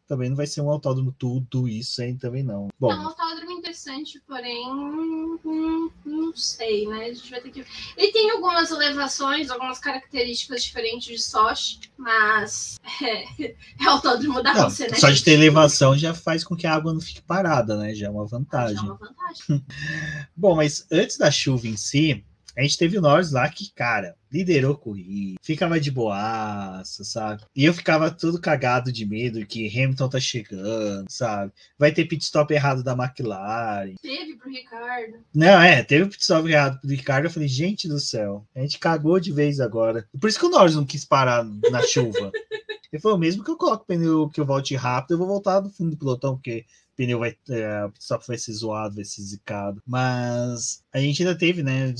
também não vai ser um autódromo tudo isso aí também não. Bom, é um autódromo interessante, porém não sei, né? A gente vai ter que... Ele tem algumas elevações, algumas características diferentes de Sochi, mas é autódromo da Rússia, né? Só de ter elevação já faz com que a água não fique parada, né? Já é uma vantagem. Bom, mas antes da chuva em si, a gente teve o Norris lá que, cara, liderou a corrida, ficava de boaça, sabe? E eu ficava todo cagado de medo que Hamilton tá chegando, sabe? Vai ter pit stop errado da McLaren. Teve pro Ricardo. Não, teve o pit stop errado pro Ricardo. Eu falei, gente do céu, a gente cagou de vez agora. Por isso que o Norris não quis parar na chuva. Ele falou, mesmo que eu coloque o pneu, que eu volte rápido, eu vou voltar do fundo do pelotão, porque o pneu o stop vai ser zoado, vai ser zicado. Mas a gente ainda teve, né,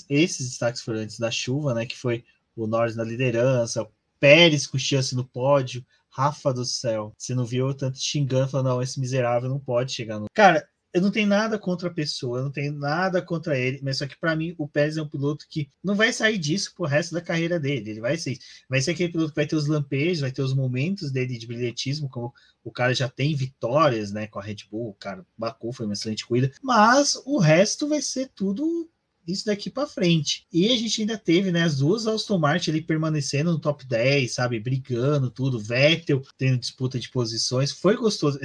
esses destaques foram antes da chuva, né, que foi o Norris na liderança, o Pérez com chance no pódio. Rafa do céu, você não viu tanto xingando, falando, não, esse miserável não pode chegar no... Cara, eu não tenho nada contra a pessoa, eu não tenho nada contra ele, mas só que para mim o Pérez é um piloto que não vai sair disso pro resto da carreira dele. Ele vai ser aquele piloto que vai ter os lampejos, vai ter os momentos dele de brilhantismo, como o cara já tem vitórias, né, com a Red Bull, o cara, Baku foi uma excelente corrida, mas o resto vai ser tudo isso daqui para frente. E a gente ainda teve, né, as duas Aston Martin ali permanecendo no top 10, sabe, brigando, tudo, Vettel tendo disputa de posições, foi gostoso.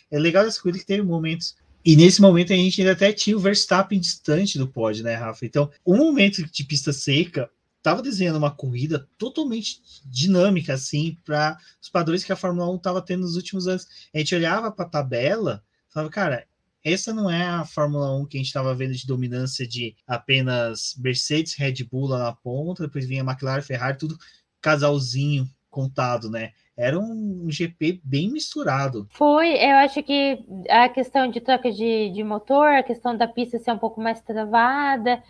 É legal dessa corrida que teve momentos E nesse momento a gente ainda até tinha o Verstappen distante do pódio, né, Rafa? Então, um momento de pista seca estava desenhando uma corrida totalmente dinâmica, assim, para os padrões que a Fórmula 1 estava tendo nos últimos anos. A gente olhava para a tabela e falava, cara, essa não é a Fórmula 1 que a gente estava vendo de dominância de apenas Mercedes, Red Bull lá na ponta, depois vinha McLaren, Ferrari, tudo casalzinho contado, né? Era um GP bem misturado. Eu acho que a questão de troca de motor, a questão da pista ser um pouco mais travada,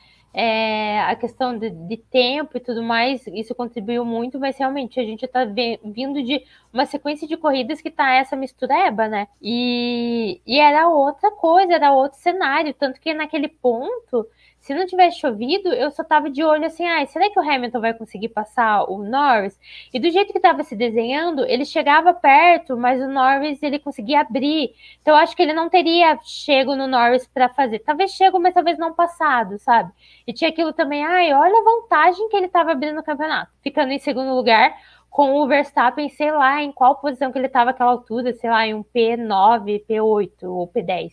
a questão de tempo e tudo mais, isso contribuiu muito, mas realmente a gente está vindo de uma sequência de corridas que tá essa mistureba, né? E era outra coisa, era outro cenário, tanto que naquele ponto, se não tivesse chovido, eu só tava de olho assim, será que o Hamilton vai conseguir passar o Norris? E do jeito que estava se desenhando, ele chegava perto, mas o Norris ele conseguia abrir. Então eu acho que ele não teria chego no Norris para fazer. Talvez chego, mas talvez não passado, sabe? E tinha aquilo também, olha a vantagem que ele estava abrindo no campeonato, ficando em segundo lugar com o Verstappen, sei lá em qual posição que ele estava àquela altura, sei lá, em um P9, P8 ou P10.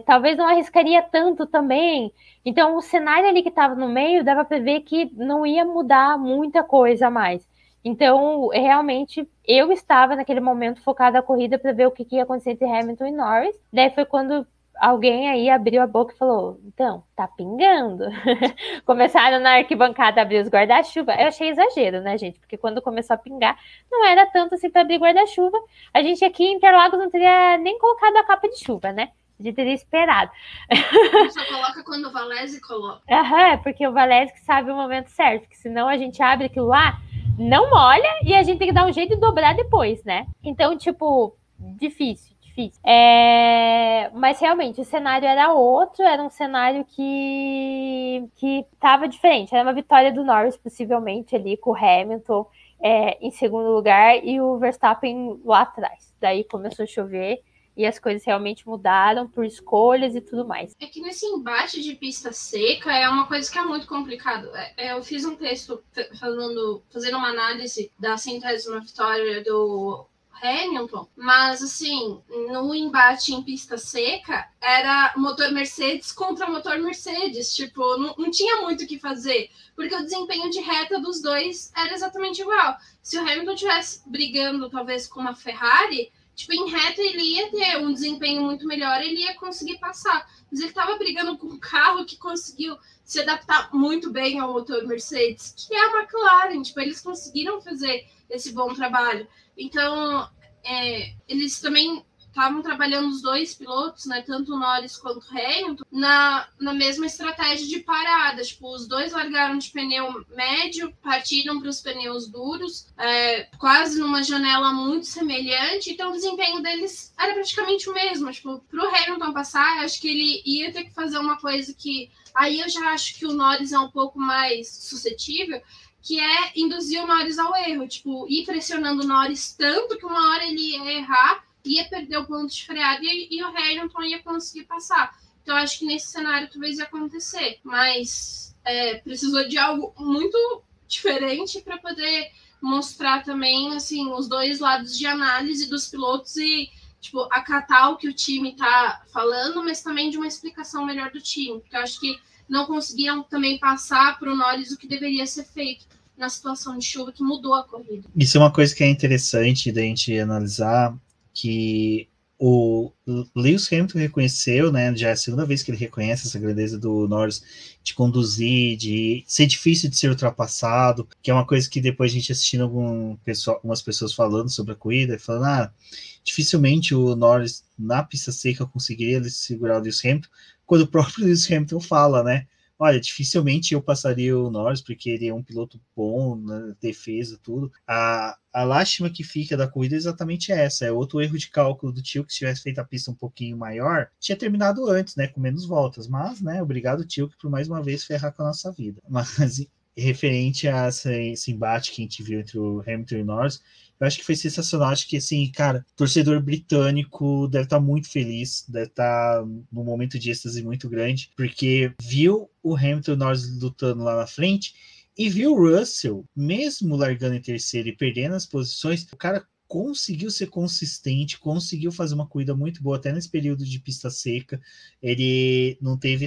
Talvez não arriscaria tanto também. Então, o cenário ali que estava no meio, dava para ver que não ia mudar muita coisa a mais. Então, realmente, eu estava naquele momento focada na corrida para ver o que ia acontecer entre Hamilton e Norris. Daí foi quando alguém aí abriu a boca e falou, então, tá pingando. Começaram na arquibancada a abrir os guarda-chuva. Eu achei exagero, né, gente? Porque quando começou a pingar, não era tanto assim para abrir guarda-chuva. A gente aqui em Interlagos não teria nem colocado a capa de chuva, né? A gente teria esperado. Só coloca quando o Valese coloca. Porque o Valese que sabe o momento certo, porque senão a gente abre aquilo lá, não molha e a gente tem que dar um jeito de dobrar depois, né? Então, tipo, difícil. Mas realmente o cenário era outro, era um cenário que estava diferente, era uma vitória do Norris possivelmente ali com o Hamilton em segundo lugar e o Verstappen lá atrás. Daí começou a chover e as coisas realmente mudaram por escolhas e tudo mais. É que nesse embate de pista seca é uma coisa que é muito complicado. Eu fiz um texto fazendo uma análise da 100ª vitória do Hamilton, mas assim, no embate em pista seca era motor Mercedes contra motor Mercedes, tipo, não tinha muito o que fazer, porque o desempenho de reta dos dois era exatamente igual. Se o Hamilton estivesse brigando talvez com uma Ferrari, tipo, em reta ele ia ter um desempenho muito melhor, ele ia conseguir passar, mas ele estava brigando com um carro que conseguiu se adaptar muito bem ao motor Mercedes, que é a McLaren, tipo, eles conseguiram fazer esse bom trabalho. Então, eles também estavam trabalhando os dois pilotos, né, tanto o Norris quanto o Hamilton, na mesma estratégia de parada. Tipo, os dois largaram de pneu médio, partiram para os pneus duros, quase numa janela muito semelhante. Então, o desempenho deles era praticamente o mesmo. Tipo, para o Hamilton passar, acho que ele ia ter que fazer uma coisa que... Aí eu já acho que o Norris é um pouco mais suscetível, que é induzir o Norris ao erro, tipo, ir pressionando o Norris tanto que uma hora ele ia errar, ia perder o ponto de freada e o Hamilton ia conseguir passar. Então, acho que nesse cenário talvez ia acontecer, mas precisou de algo muito diferente para poder mostrar também, assim, os dois lados de análise dos pilotos e, tipo, acatar o que o time tá falando, mas também de uma explicação melhor do time, porque eu acho que não conseguiam também passar para o Norris o que deveria ser feito na situação de chuva que mudou a corrida. Isso é uma coisa que é interessante da gente analisar, que o Lewis Hamilton reconheceu, né, já é a segunda vez que ele reconhece essa grandeza do Norris de conduzir, de ser difícil de ser ultrapassado, que é uma coisa que depois a gente assistindo algumas pessoas falando sobre a corrida, falando, dificilmente o Norris na pista seca conseguiria segurar o Lewis Hamilton, quando o próprio Lewis Hamilton fala, né, olha, dificilmente eu passaria o Norris, porque ele é um piloto bom na defesa, tudo. A lástima que fica da corrida é exatamente essa. É outro erro de cálculo do Tio, que se tivesse feito a pista um pouquinho maior, tinha terminado antes, né, com menos voltas. Mas, né, obrigado, Tio, por mais uma vez ferrar com a nossa vida. Mas, referente a esse embate que a gente viu entre o Hamilton e o Norris, eu acho que foi sensacional. Acho que, assim, cara, torcedor britânico deve estar muito feliz, deve estar num momento de êxtase muito grande, porque viu o Hamilton e o Norris lutando lá na frente e viu o Russell, mesmo largando em terceiro e perdendo as posições, o cara conseguiu ser consistente, conseguiu fazer uma corrida muito boa, até nesse período de pista seca. Ele não teve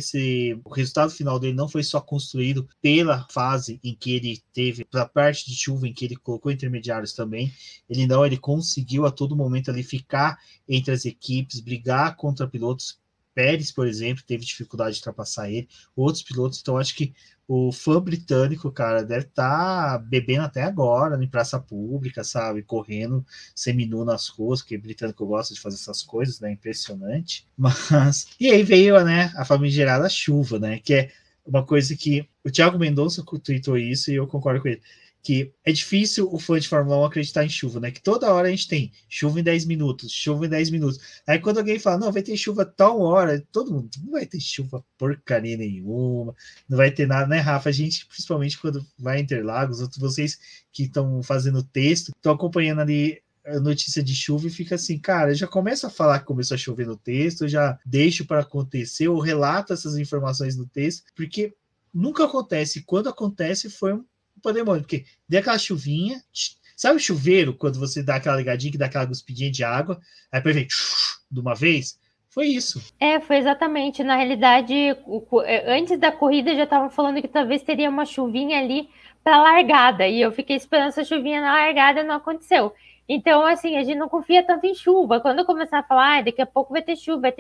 o resultado final dele não foi só construído pela fase em que ele teve, pela parte de chuva em que ele colocou intermediários também. Ele conseguiu a todo momento ali ficar entre as equipes, brigar contra pilotos. Pérez, por exemplo, teve dificuldade de ultrapassar ele, outros pilotos. Então acho que o fã britânico, cara, deve estar bebendo até agora em praça pública, sabe? Correndo seminu nas ruas, porque o britânico gosta de fazer essas coisas, né? Impressionante. Mas. E aí veio, né, a famigerada chuva, né? Que é uma coisa que o Thiago Mendonça tweetou isso e eu concordo com ele. Que é difícil o fã de Fórmula 1 acreditar em chuva, né? Que toda hora a gente tem chuva em 10 minutos, chuva em 10 minutos. Aí quando alguém fala, não, vai ter chuva tal hora, todo mundo, não vai ter chuva porcaria nenhuma, não vai ter nada, né, Rafa? A gente, principalmente quando vai em Interlagos, vocês que estão fazendo texto, estão acompanhando ali a notícia de chuva e fica assim, cara, eu já começo a falar que começou a chover no texto, eu já deixo para acontecer, ou relato essas informações no texto, porque nunca acontece. Quando acontece, foi um demônio, porque deu aquela chuvinha, sabe o chuveiro, quando você dá aquela ligadinha, que dá aquela guspidinha de água, aí depois vem de uma vez? Foi isso. Foi exatamente. Na realidade, antes da corrida já estavam falando que talvez teria uma chuvinha ali para largada, e eu fiquei esperando essa chuvinha na largada, não aconteceu. Então, assim, a gente não confia tanto em chuva. Quando eu começar a falar, daqui a pouco vai ter chuva,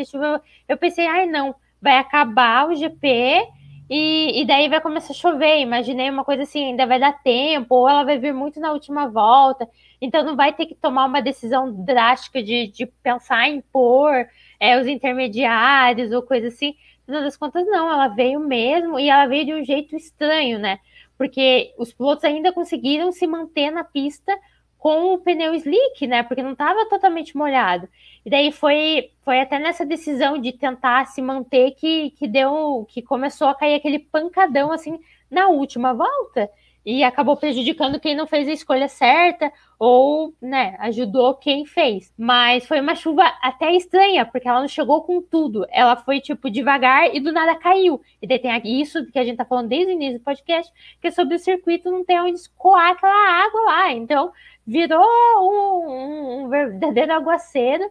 eu pensei, não, vai acabar o GP e daí vai começar a chover. Imaginei uma coisa assim, ainda vai dar tempo, ou ela vai vir muito na última volta, então não vai ter que tomar uma decisão drástica de pensar em pôr os intermediários ou coisa assim. No final das contas, não, ela veio mesmo, e ela veio de um jeito estranho, né? Porque os pilotos ainda conseguiram se manter na pista com o pneu slick, né? Porque não estava totalmente molhado. E daí foi até nessa decisão de tentar se manter que começou a cair aquele pancadão assim na última volta, e acabou prejudicando quem não fez a escolha certa, ou, né, ajudou quem fez. Mas foi uma chuva até estranha, porque ela não chegou com tudo. Ela foi, tipo, devagar e do nada caiu. E daí tem isso que a gente tá falando desde o início do podcast, que é sobre o circuito não ter onde escoar aquela água lá. Então, virou um verdadeiro aguaceiro.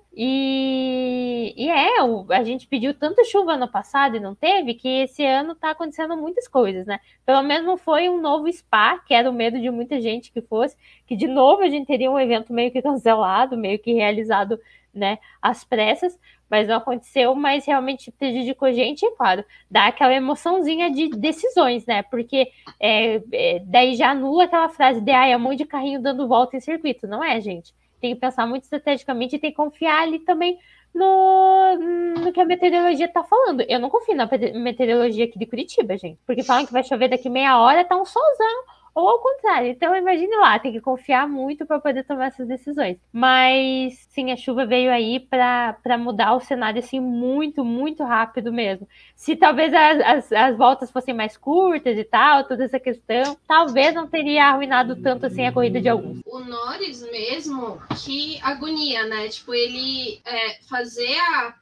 A gente pediu tanta chuva no passado e não teve, que esse ano tá acontecendo muitas coisas, né? Pelo menos não foi um novo Spa, que era o medo de muita gente que fosse, que de novo a gente teria um evento meio que cancelado, meio que realizado, né, às pressas, mas não aconteceu. Mas realmente prejudicou a gente, e claro, dá aquela emoçãozinha de decisões, né, porque daí já anula aquela frase de é um monte de carrinho dando volta em circuito, não é, gente? Tem que pensar muito estrategicamente e tem que confiar ali também no que a meteorologia tá falando. Eu não confio na meteorologia aqui de Curitiba, gente, porque falam que vai chover daqui meia hora, tá um solzão, ou ao contrário. Então, imagine lá, tem que confiar muito para poder tomar essas decisões. Mas, sim, a chuva veio aí para mudar o cenário, assim, muito, muito rápido mesmo. Se talvez as voltas fossem mais curtas e tal, toda essa questão, talvez não teria arruinado tanto, assim, a corrida de alguns. O Norris mesmo, que agonia, né? Tipo, ele fazer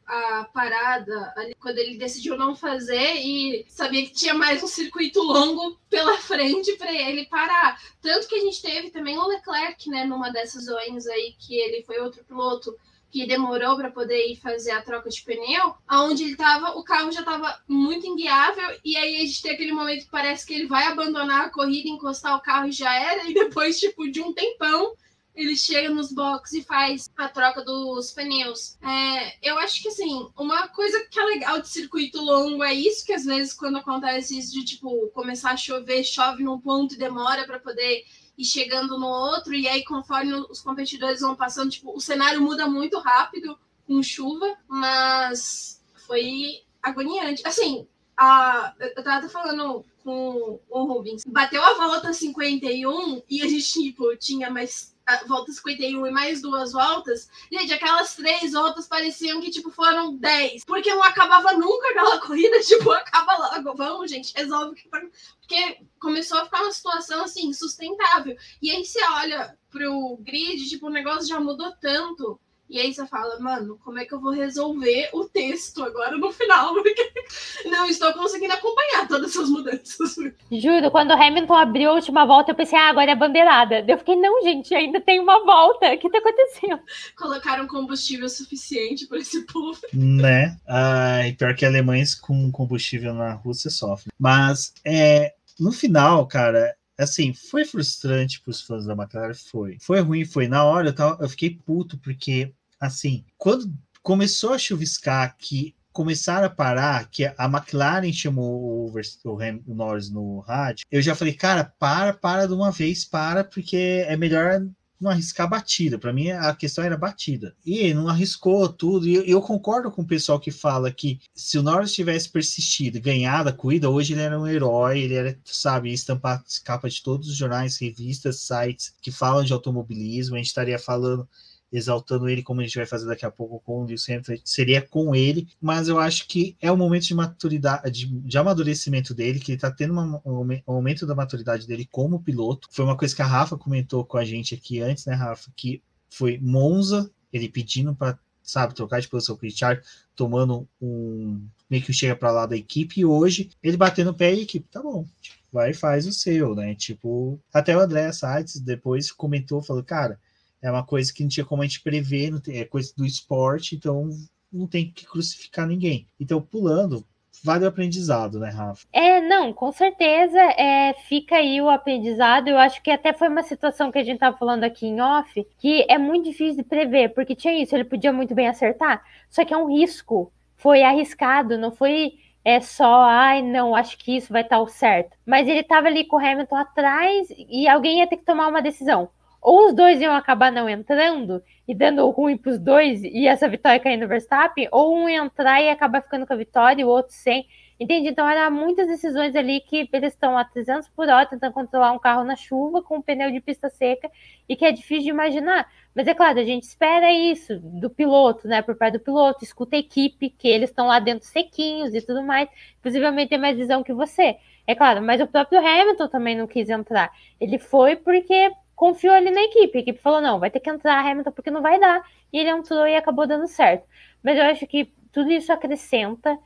a parada ali, quando ele decidiu não fazer e sabia que tinha mais um circuito longo pela frente para ele parar. Tanto que a gente teve também o Leclerc, né, numa dessas zonas aí, que ele foi outro piloto que demorou para poder ir fazer a troca de pneu, aonde ele tava, o carro já estava muito inguiável, e aí a gente tem aquele momento que parece que ele vai abandonar a corrida, encostar o carro e já era, e depois, tipo, de um tempão, ele chega nos boxes e faz a troca dos pneus. Eu acho que, assim, uma coisa que é legal de circuito longo é isso, que às vezes quando acontece isso de, tipo, começar a chover, chove num ponto e demora para poder ir chegando no outro, e aí conforme os competidores vão passando, tipo, o cenário muda muito rápido com chuva, mas foi agoniante. Assim, eu tava falando com o Rubens, bateu a volta 51 e a gente, tipo, tinha mais a volta 51 e mais 2 voltas, gente, aquelas 3 voltas pareciam que, tipo, foram 10, porque não acabava nunca aquela corrida, tipo, acaba logo, vamos, gente, resolve, porque começou a ficar uma situação, assim, insustentável, e aí você olha pro grid, tipo, o negócio já mudou tanto, E aí você fala, mano, como é que eu vou resolver o texto agora no final? Porque não estou conseguindo acompanhar todas essas mudanças. Juro, quando o Hamilton abriu a última volta, eu pensei, agora é bandeirada. Eu fiquei, não, gente, ainda tem uma volta. O que tá acontecendo? Colocaram combustível suficiente para esse povo. Né? Pior que alemães com combustível na Rússia sofrem. Mas, no final, cara, assim, foi frustrante para os fãs da McLaren, foi ruim, foi. Na hora eu fiquei puto, porque, assim, quando começou a chuviscar, que começaram a parar, que a McLaren chamou o Norris no rádio, eu já falei, cara, para de uma vez, porque é melhor não arriscar batida. Para mim, a questão era batida. E não arriscou tudo. E eu concordo com o pessoal que fala que se o Norris tivesse persistido e ganhado a corrida, hoje ele era um herói, ele era, sabe, estampar capa de todos os jornais, revistas, sites que falam de automobilismo. A gente estaria falando, exaltando ele, como a gente vai fazer daqui a pouco com o Lewis Hamilton, seria com ele, mas eu acho que é um momento de maturidade, de amadurecimento dele, que ele está tendo um aumento da maturidade dele como piloto. Foi uma coisa que a Rafa comentou com a gente aqui antes, né, Rafa, que foi Monza, ele pedindo para, sabe, trocar de posição com o Richard, tomando meio que chega para lá da equipe, e hoje ele batendo o pé e a equipe, tá bom, tipo, vai e faz o seu, né, tipo, até o André Sainz depois comentou, falou, cara, é uma coisa que não tinha como a gente prever, é coisa do esporte, então não tem que crucificar ninguém. Então, pulando, vale o aprendizado, né, Rafa? Não, com certeza fica aí o aprendizado. Eu acho que até foi uma situação que a gente estava falando aqui em off, que é muito difícil de prever, porque tinha isso, ele podia muito bem acertar, só que é um risco, foi arriscado, não foi só, não, acho que isso vai estar o certo. Mas ele estava ali com o Hamilton atrás e alguém ia ter que tomar uma decisão. Ou os dois iam acabar não entrando e dando ruim para os dois e essa vitória cair no Verstappen, ou um ia entrar e acabar ficando com a vitória e o outro sem. Entende? Então, eram muitas decisões ali que eles estão a 300 por hora tentando controlar um carro na chuva com um pneu de pista seca e que é difícil de imaginar. Mas é claro, a gente espera isso do piloto, né? Por parte do piloto, escuta a equipe, que eles estão lá dentro sequinhos e tudo mais. Possivelmente tem mais visão que você. É claro, mas o próprio Hamilton também não quis entrar. Ele foi porque confiou ali na equipe. A equipe falou, não, vai ter que entrar Hamilton porque não vai dar. E ele entrou e acabou dando certo. Mas eu acho que tudo isso acrescenta.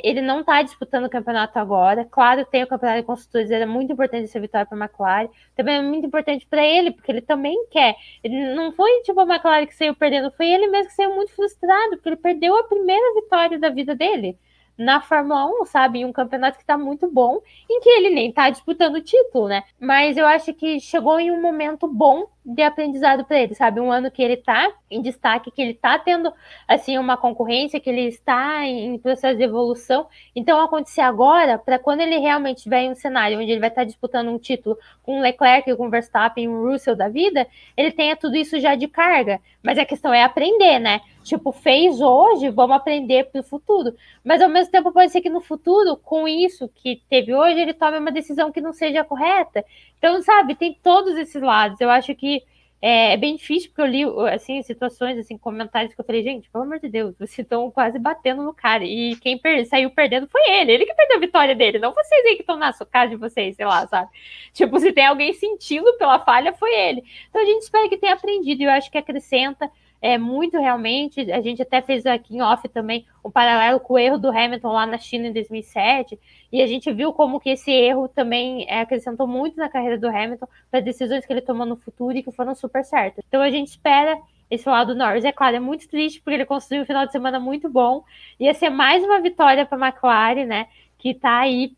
Ele não está disputando o campeonato agora. Claro, tem o campeonato de construtores, era muito importante essa vitória para a McLaren. Também é muito importante para ele, porque ele também quer. Ele não foi tipo a McLaren que saiu perdendo, foi ele mesmo que saiu muito frustrado, porque ele perdeu a primeira vitória da vida dele na Fórmula 1, sabe? Em um campeonato que tá muito bom, em que ele nem tá disputando o título, né? Mas eu acho que chegou em um momento bom de aprendizado para ele, sabe? Um ano que ele tá em destaque, que ele tá tendo, assim, uma concorrência, que ele está em processo de evolução. Então, acontecer agora, para quando ele realmente estiver em um cenário onde ele vai estar disputando um título com o Leclerc, com o Verstappen, o Russell da vida, ele tenha tudo isso já de carga. Mas a questão é aprender, né? Tipo, fez hoje, vamos aprender pro futuro. Mas, ao mesmo tempo, pode ser que no futuro, com isso que teve hoje, ele tome uma decisão que não seja correta. Então, sabe, tem todos esses lados. Eu acho que é bem difícil, porque eu li, assim, situações, assim, comentários que eu falei, gente, pelo amor de Deus, vocês estão quase batendo no cara. E quem saiu perdendo foi ele que perdeu a vitória dele, não vocês aí que estão na casa de vocês, sei lá, sabe? Tipo, se tem alguém sentindo pela falha, foi ele. Então, a gente espera que tenha aprendido, e eu acho que acrescenta muito realmente. A gente até fez aqui em off também um paralelo com o erro do Hamilton lá na China em 2007, e a gente viu como que esse erro também acrescentou muito na carreira do Hamilton para decisões que ele tomou no futuro e que foram super certas. Então a gente espera esse lado do Norris. É claro, é muito triste porque ele construiu um final de semana muito bom, ia ser mais uma vitória para a McLaren, né? Que tá aí,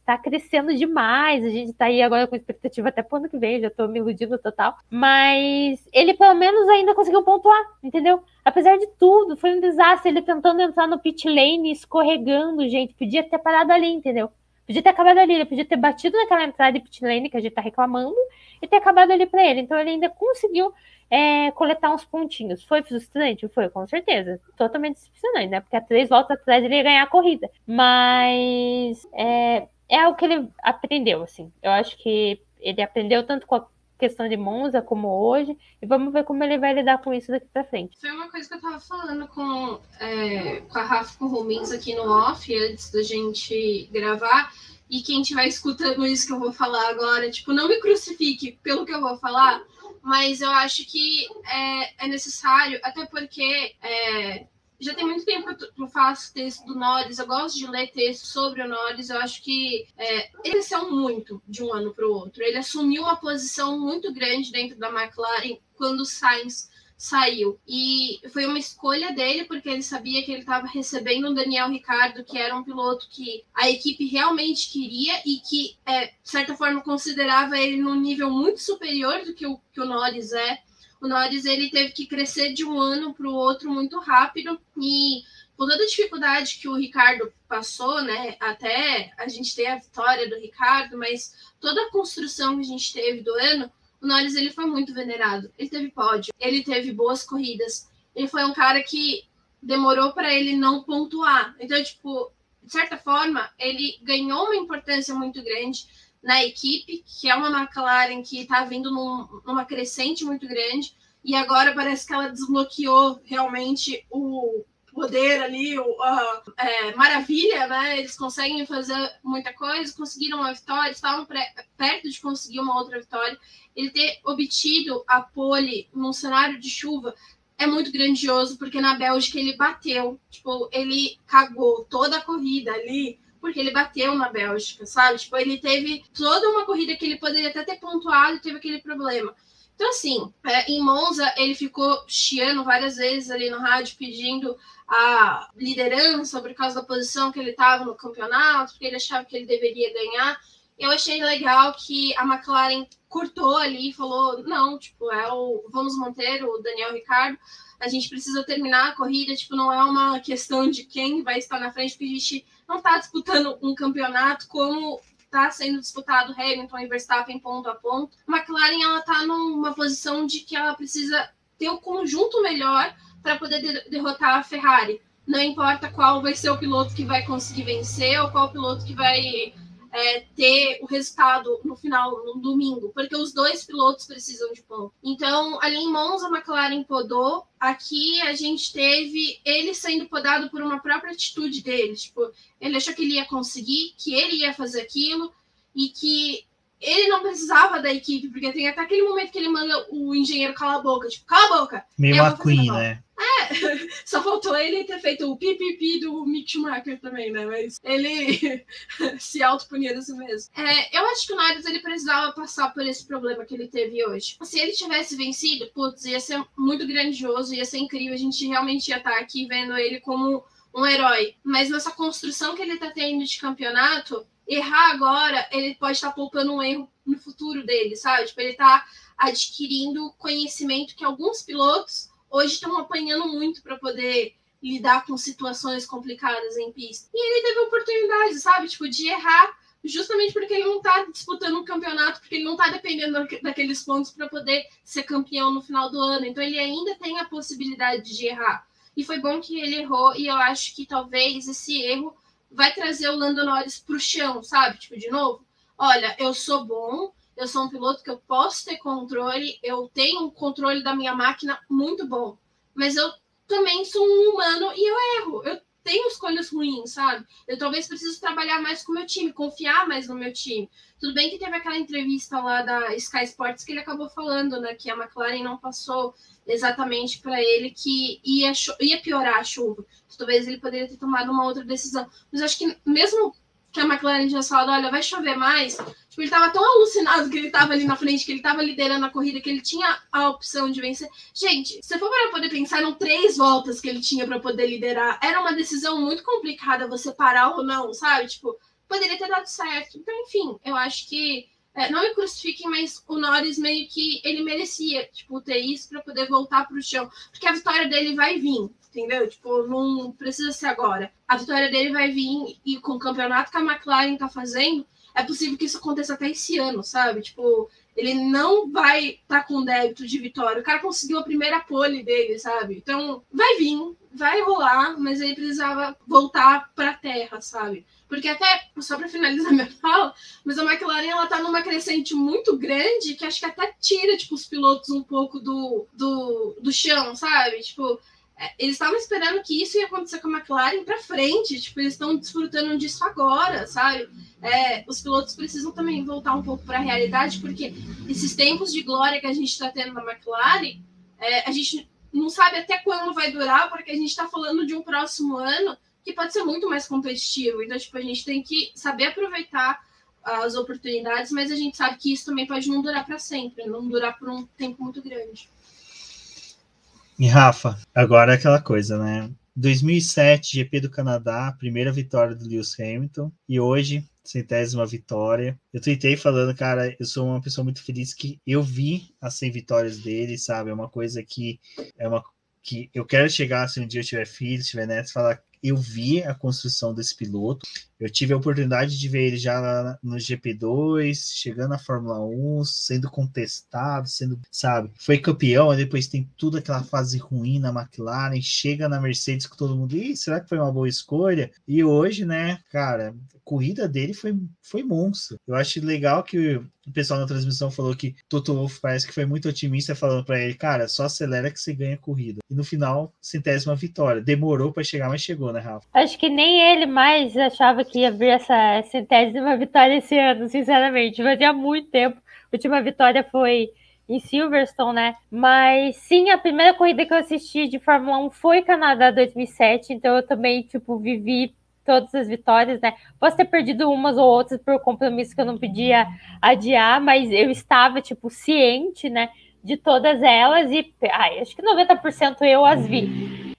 tá crescendo demais. A gente tá aí agora com expectativa até pro ano que vem, já tô me iludindo total. Mas ele pelo menos ainda conseguiu pontuar, entendeu? Apesar de tudo, foi um desastre. Ele tentando entrar no pit lane, escorregando, gente. Podia ter parado ali, entendeu? Podia ter acabado ali, ele podia ter batido naquela entrada de pit lane que a gente tá reclamando e ter acabado ali pra ele. Então ele ainda conseguiu coletar uns pontinhos. Foi frustrante? Foi, com certeza. Totalmente decepcionante, né? Porque a 3 voltas atrás ele ia ganhar a corrida. Mas é algo que ele aprendeu, assim. Eu acho que ele aprendeu tanto com a questão de Monza como hoje, e vamos ver como ele vai lidar com isso daqui pra frente. Foi uma coisa que eu tava falando com a Rafa, com o Romins aqui no off, antes da gente gravar, e quem estiver escutando isso que eu vou falar agora, tipo, não me crucifique pelo que eu vou falar, mas eu acho que é necessário, até porque já tem muito tempo que eu faço texto do Norris, eu gosto de ler texto sobre o Norris, eu acho que ele cresceu muito de um ano para o outro. Ele assumiu uma posição muito grande dentro da McLaren quando o Sainz saiu. E foi uma escolha dele, porque ele sabia que ele estava recebendo o Daniel Ricciardo, que era um piloto que a equipe realmente queria e que, de certa forma, considerava ele num nível muito superior do que o Norris é. O Norris ele teve que crescer de um ano para o outro muito rápido e com toda a dificuldade que o Ricciardo passou, né, até a gente ter a vitória do Ricciardo, mas toda a construção que a gente teve do ano, o Norris ele foi muito venerado. Ele teve pódio, ele teve boas corridas, ele foi um cara que demorou para ele não pontuar. Então, tipo, de certa forma, ele ganhou uma importância muito grande na equipe, que é uma McLaren que está vindo numa crescente muito grande, e agora parece que ela desbloqueou realmente o poder ali, maravilha, né? Eles conseguem fazer muita coisa, conseguiram uma vitória, estavam perto de conseguir uma outra vitória. Ele ter obtido a pole num cenário de chuva é muito grandioso, porque na Bélgica ele bateu, tipo, ele cagou toda a corrida ali, porque ele bateu na Bélgica, sabe? Tipo, ele teve toda uma corrida que ele poderia até ter pontuado e teve aquele problema. Então, assim, em Monza, ele ficou chiando várias vezes ali no rádio, pedindo a liderança por causa da posição que ele estava no campeonato, porque ele achava que ele deveria ganhar. Eu achei legal que a McLaren cortou ali e falou, não, tipo, vamos manter o Daniel Ricciardo, a gente precisa terminar a corrida, tipo, não é uma questão de quem vai estar na frente, porque a gente não está disputando um campeonato como está sendo disputado Hamilton e Verstappen ponto a ponto. A McLaren ela está numa posição de que ela precisa ter um conjunto melhor para poder derrotar a Ferrari. Não importa qual vai ser o piloto que vai conseguir vencer ou qual piloto que vai ter o resultado no final, no domingo, porque os dois pilotos precisam de ponto. Então, ali em Monza, a McLaren podou. Aqui a gente teve ele sendo podado por uma própria atitude dele. Tipo, ele achou que ele ia conseguir, que ele ia fazer aquilo e que ele não precisava da equipe, porque tem até aquele momento que ele manda o engenheiro calar a boca, tipo, cala a boca. Meio McQueen, né? Só faltou ele ter feito o pipipi do Mick Schumacher também, né? Mas ele se autopunia assim mesmo. Eu acho que o Norris ele precisava passar por esse problema que ele teve hoje. Se ele tivesse vencido, putz, ia ser muito grandioso, ia ser incrível. A gente realmente ia estar aqui vendo ele como um herói. Mas nessa construção que ele tá tendo de campeonato, errar agora, ele pode estar poupando um erro no futuro dele, sabe? Tipo, ele tá adquirindo conhecimento que alguns pilotos hoje estão apanhando muito para poder lidar com situações complicadas em pista. E ele teve oportunidade, sabe? Tipo, de errar justamente porque ele não tá disputando um campeonato, porque ele não tá dependendo daqueles pontos para poder ser campeão no final do ano. Então ele ainda tem a possibilidade de errar. E foi bom que ele errou, e eu acho que talvez esse erro vai trazer o Lando Norris pro chão, sabe? Tipo, de novo, olha, eu sou bom, eu sou um piloto que eu posso ter controle, eu tenho um controle da minha máquina muito bom, mas eu também sou um humano e eu erro, eu tenho escolhas ruins, sabe? Eu talvez preciso trabalhar mais com o meu time, confiar mais no meu time. Tudo bem que teve aquela entrevista lá da Sky Sports que ele acabou falando, né, que a McLaren não passou exatamente para ele que ia piorar a chuva. Talvez ele poderia ter tomado uma outra decisão. Mas acho que mesmo que a McLaren já falado, olha, vai chover mais, tipo, ele estava tão alucinado que ele estava ali na frente, que ele estava liderando a corrida, que ele tinha a opção de vencer. Gente, se for para poder pensar, eram 3 voltas que ele tinha para poder liderar. Era uma decisão muito complicada você parar ou não, sabe? Tipo, poderia ter dado certo. Então, enfim, eu acho que não me crucifiquem, mas o Norris meio que ele merecia, tipo, ter isso para poder voltar para o chão. Porque a vitória dele vai vir, entendeu? Tipo, não precisa ser agora. A vitória dele vai vir e com o campeonato que a McLaren tá fazendo, é possível que isso aconteça até esse ano, sabe? Tipo, ele não vai estar com débito de vitória. O cara conseguiu a primeira pole dele, sabe? Então, vai vir, vai rolar, mas ele precisava voltar pra terra, sabe? Porque até, só para finalizar minha fala, mas a McLaren, ela tá numa crescente muito grande, que acho que até tira, tipo, os pilotos um pouco do chão, sabe? Tipo, Eles estavam esperando que isso ia acontecer com a McLaren para frente, tipo, eles estão desfrutando disso agora, sabe? Os pilotos precisam também voltar um pouco para a realidade, porque esses tempos de glória que a gente está tendo na McLaren, a gente não sabe até quando vai durar, porque a gente está falando de um próximo ano que pode ser muito mais competitivo. Então, tipo, a gente tem que saber aproveitar as oportunidades, mas a gente sabe que isso também pode não durar para sempre, não durar por um tempo muito grande. E Rafa, agora é aquela coisa, né? 2007, GP do Canadá, primeira vitória do Lewis Hamilton, e hoje, 100ª vitória. Eu tuitei falando, cara, eu sou uma pessoa muito feliz que eu vi as 100 vitórias dele, sabe? É uma coisa que eu quero chegar, se um dia eu tiver filhos, tiver netos, falar, eu vi a construção desse piloto, eu tive a oportunidade de ver ele já lá no GP2, chegando na Fórmula 1, sendo contestado, sabe, foi campeão, depois tem toda aquela fase ruim na McLaren, chega na Mercedes com todo mundo, será que foi uma boa escolha? E hoje, né, cara, a corrida dele foi monstro. Eu acho legal que o pessoal na transmissão falou que Toto Wolff parece que foi muito otimista, falando para ele, cara, só acelera que você ganha a corrida. E no final, 100ª vitória. Demorou para chegar, mas chegou, né, Rafa? Acho que nem ele mais achava que ia vir essa 100ª vitória esse ano, sinceramente. Fazia muito tempo. A última vitória foi em Silverstone, né? Mas sim, a primeira corrida que eu assisti de Fórmula 1 foi Canadá 2007, então eu também, tipo, vivi todas as vitórias, né? Posso ter perdido umas ou outras por compromisso que eu não podia adiar, mas eu estava, tipo, ciente, né, de todas elas e acho que 90% eu as vi.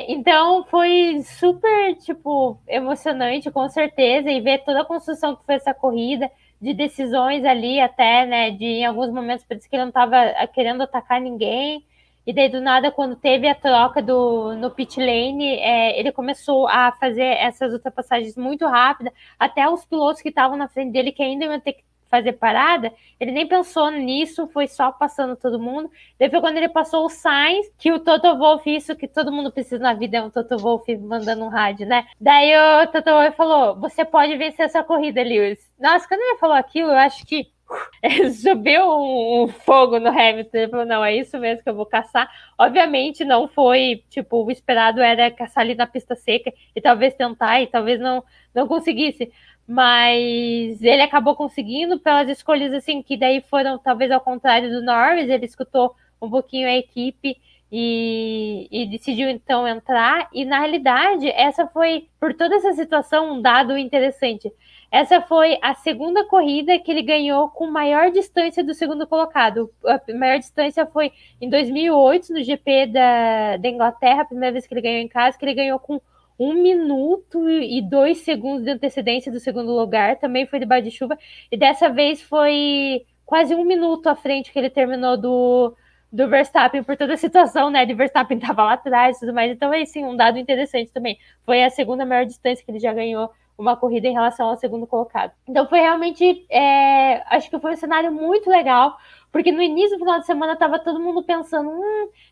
Então foi super, tipo, emocionante, com certeza, e ver toda a construção que foi essa corrida, de decisões ali até, né, de em alguns momentos parece que ele não estava querendo atacar ninguém, e daí do nada, quando teve a troca no pit lane, ele começou a fazer essas ultrapassagens muito rápidas, até os pilotos que estavam na frente dele, que ainda iam ter que fazer parada, ele nem pensou nisso, foi só passando todo mundo. Depois, quando ele passou o Sainz, que o Toto Wolff, isso que todo mundo precisa na vida, é um Toto Wolff mandando um rádio, né? Daí o Toto Wolff falou, você pode vencer essa corrida, Lewis. Nossa, quando ele falou aquilo, eu acho que subiu um fogo no Hamilton. Ele falou, não, é isso mesmo que eu vou caçar. Obviamente não foi, tipo, o esperado era caçar ali na pista seca e talvez tentar e talvez não conseguisse. Mas ele acabou conseguindo pelas escolhas assim, que daí foram talvez ao contrário do Norris, ele escutou um pouquinho a equipe e decidiu então entrar, e na realidade essa foi, por toda essa situação, um dado interessante. Essa foi a segunda corrida que ele ganhou com maior distância do segundo colocado. A maior distância foi em 2008, no GP da Inglaterra, a primeira vez que ele ganhou em casa, que ele ganhou com 1 minuto e 2 segundos de antecedência do segundo lugar, também foi debaixo de chuva, e dessa vez foi quase 1 minuto à frente que ele terminou do Verstappen, por toda a situação, né, de Verstappen estava lá atrás e tudo mais. Então, assim, um dado interessante também, foi a segunda maior distância que ele já ganhou uma corrida em relação ao segundo colocado. Então foi realmente, acho que foi um cenário muito legal, porque no início do final de semana estava todo mundo pensando,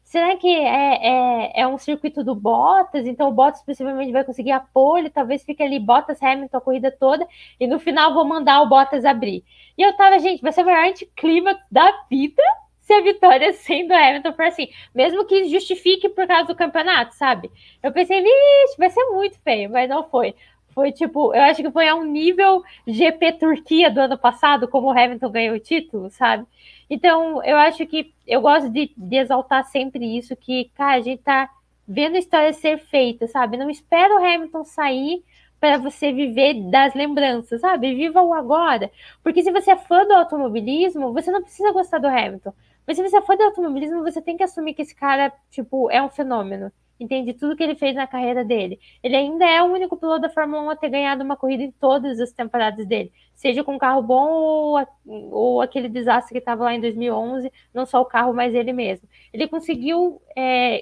será que é um circuito do Bottas? Então o Bottas possivelmente vai conseguir a pole, talvez fique ali Bottas, Hamilton a corrida toda, e no final vou mandar o Bottas abrir. E eu tava, gente, vai ser o maior anticlímax da vida se a vitória sendo Hamilton for assim, mesmo que justifique por causa do campeonato, sabe? Eu pensei, vixe, vai ser muito feio, mas não foi. Foi tipo, eu acho que foi a um nível GP Turquia do ano passado, como o Hamilton ganhou o título, sabe? Então, eu acho que eu gosto de exaltar sempre isso, que, cara, a gente tá vendo a história ser feita, sabe? Não espera o Hamilton sair para você viver das lembranças, sabe? Viva o agora. Porque se você é fã do automobilismo, você não precisa gostar do Hamilton. Mas se você é fã do automobilismo, você tem que assumir que esse cara, tipo, é um fenômeno. Entende tudo que ele fez na carreira dele. Ele ainda é o único piloto da Fórmula 1 a ter ganhado uma corrida em todas as temporadas dele. Seja com um carro bom ou aquele desastre que estava lá em 2011, não só o carro, mas ele mesmo. Ele conseguiu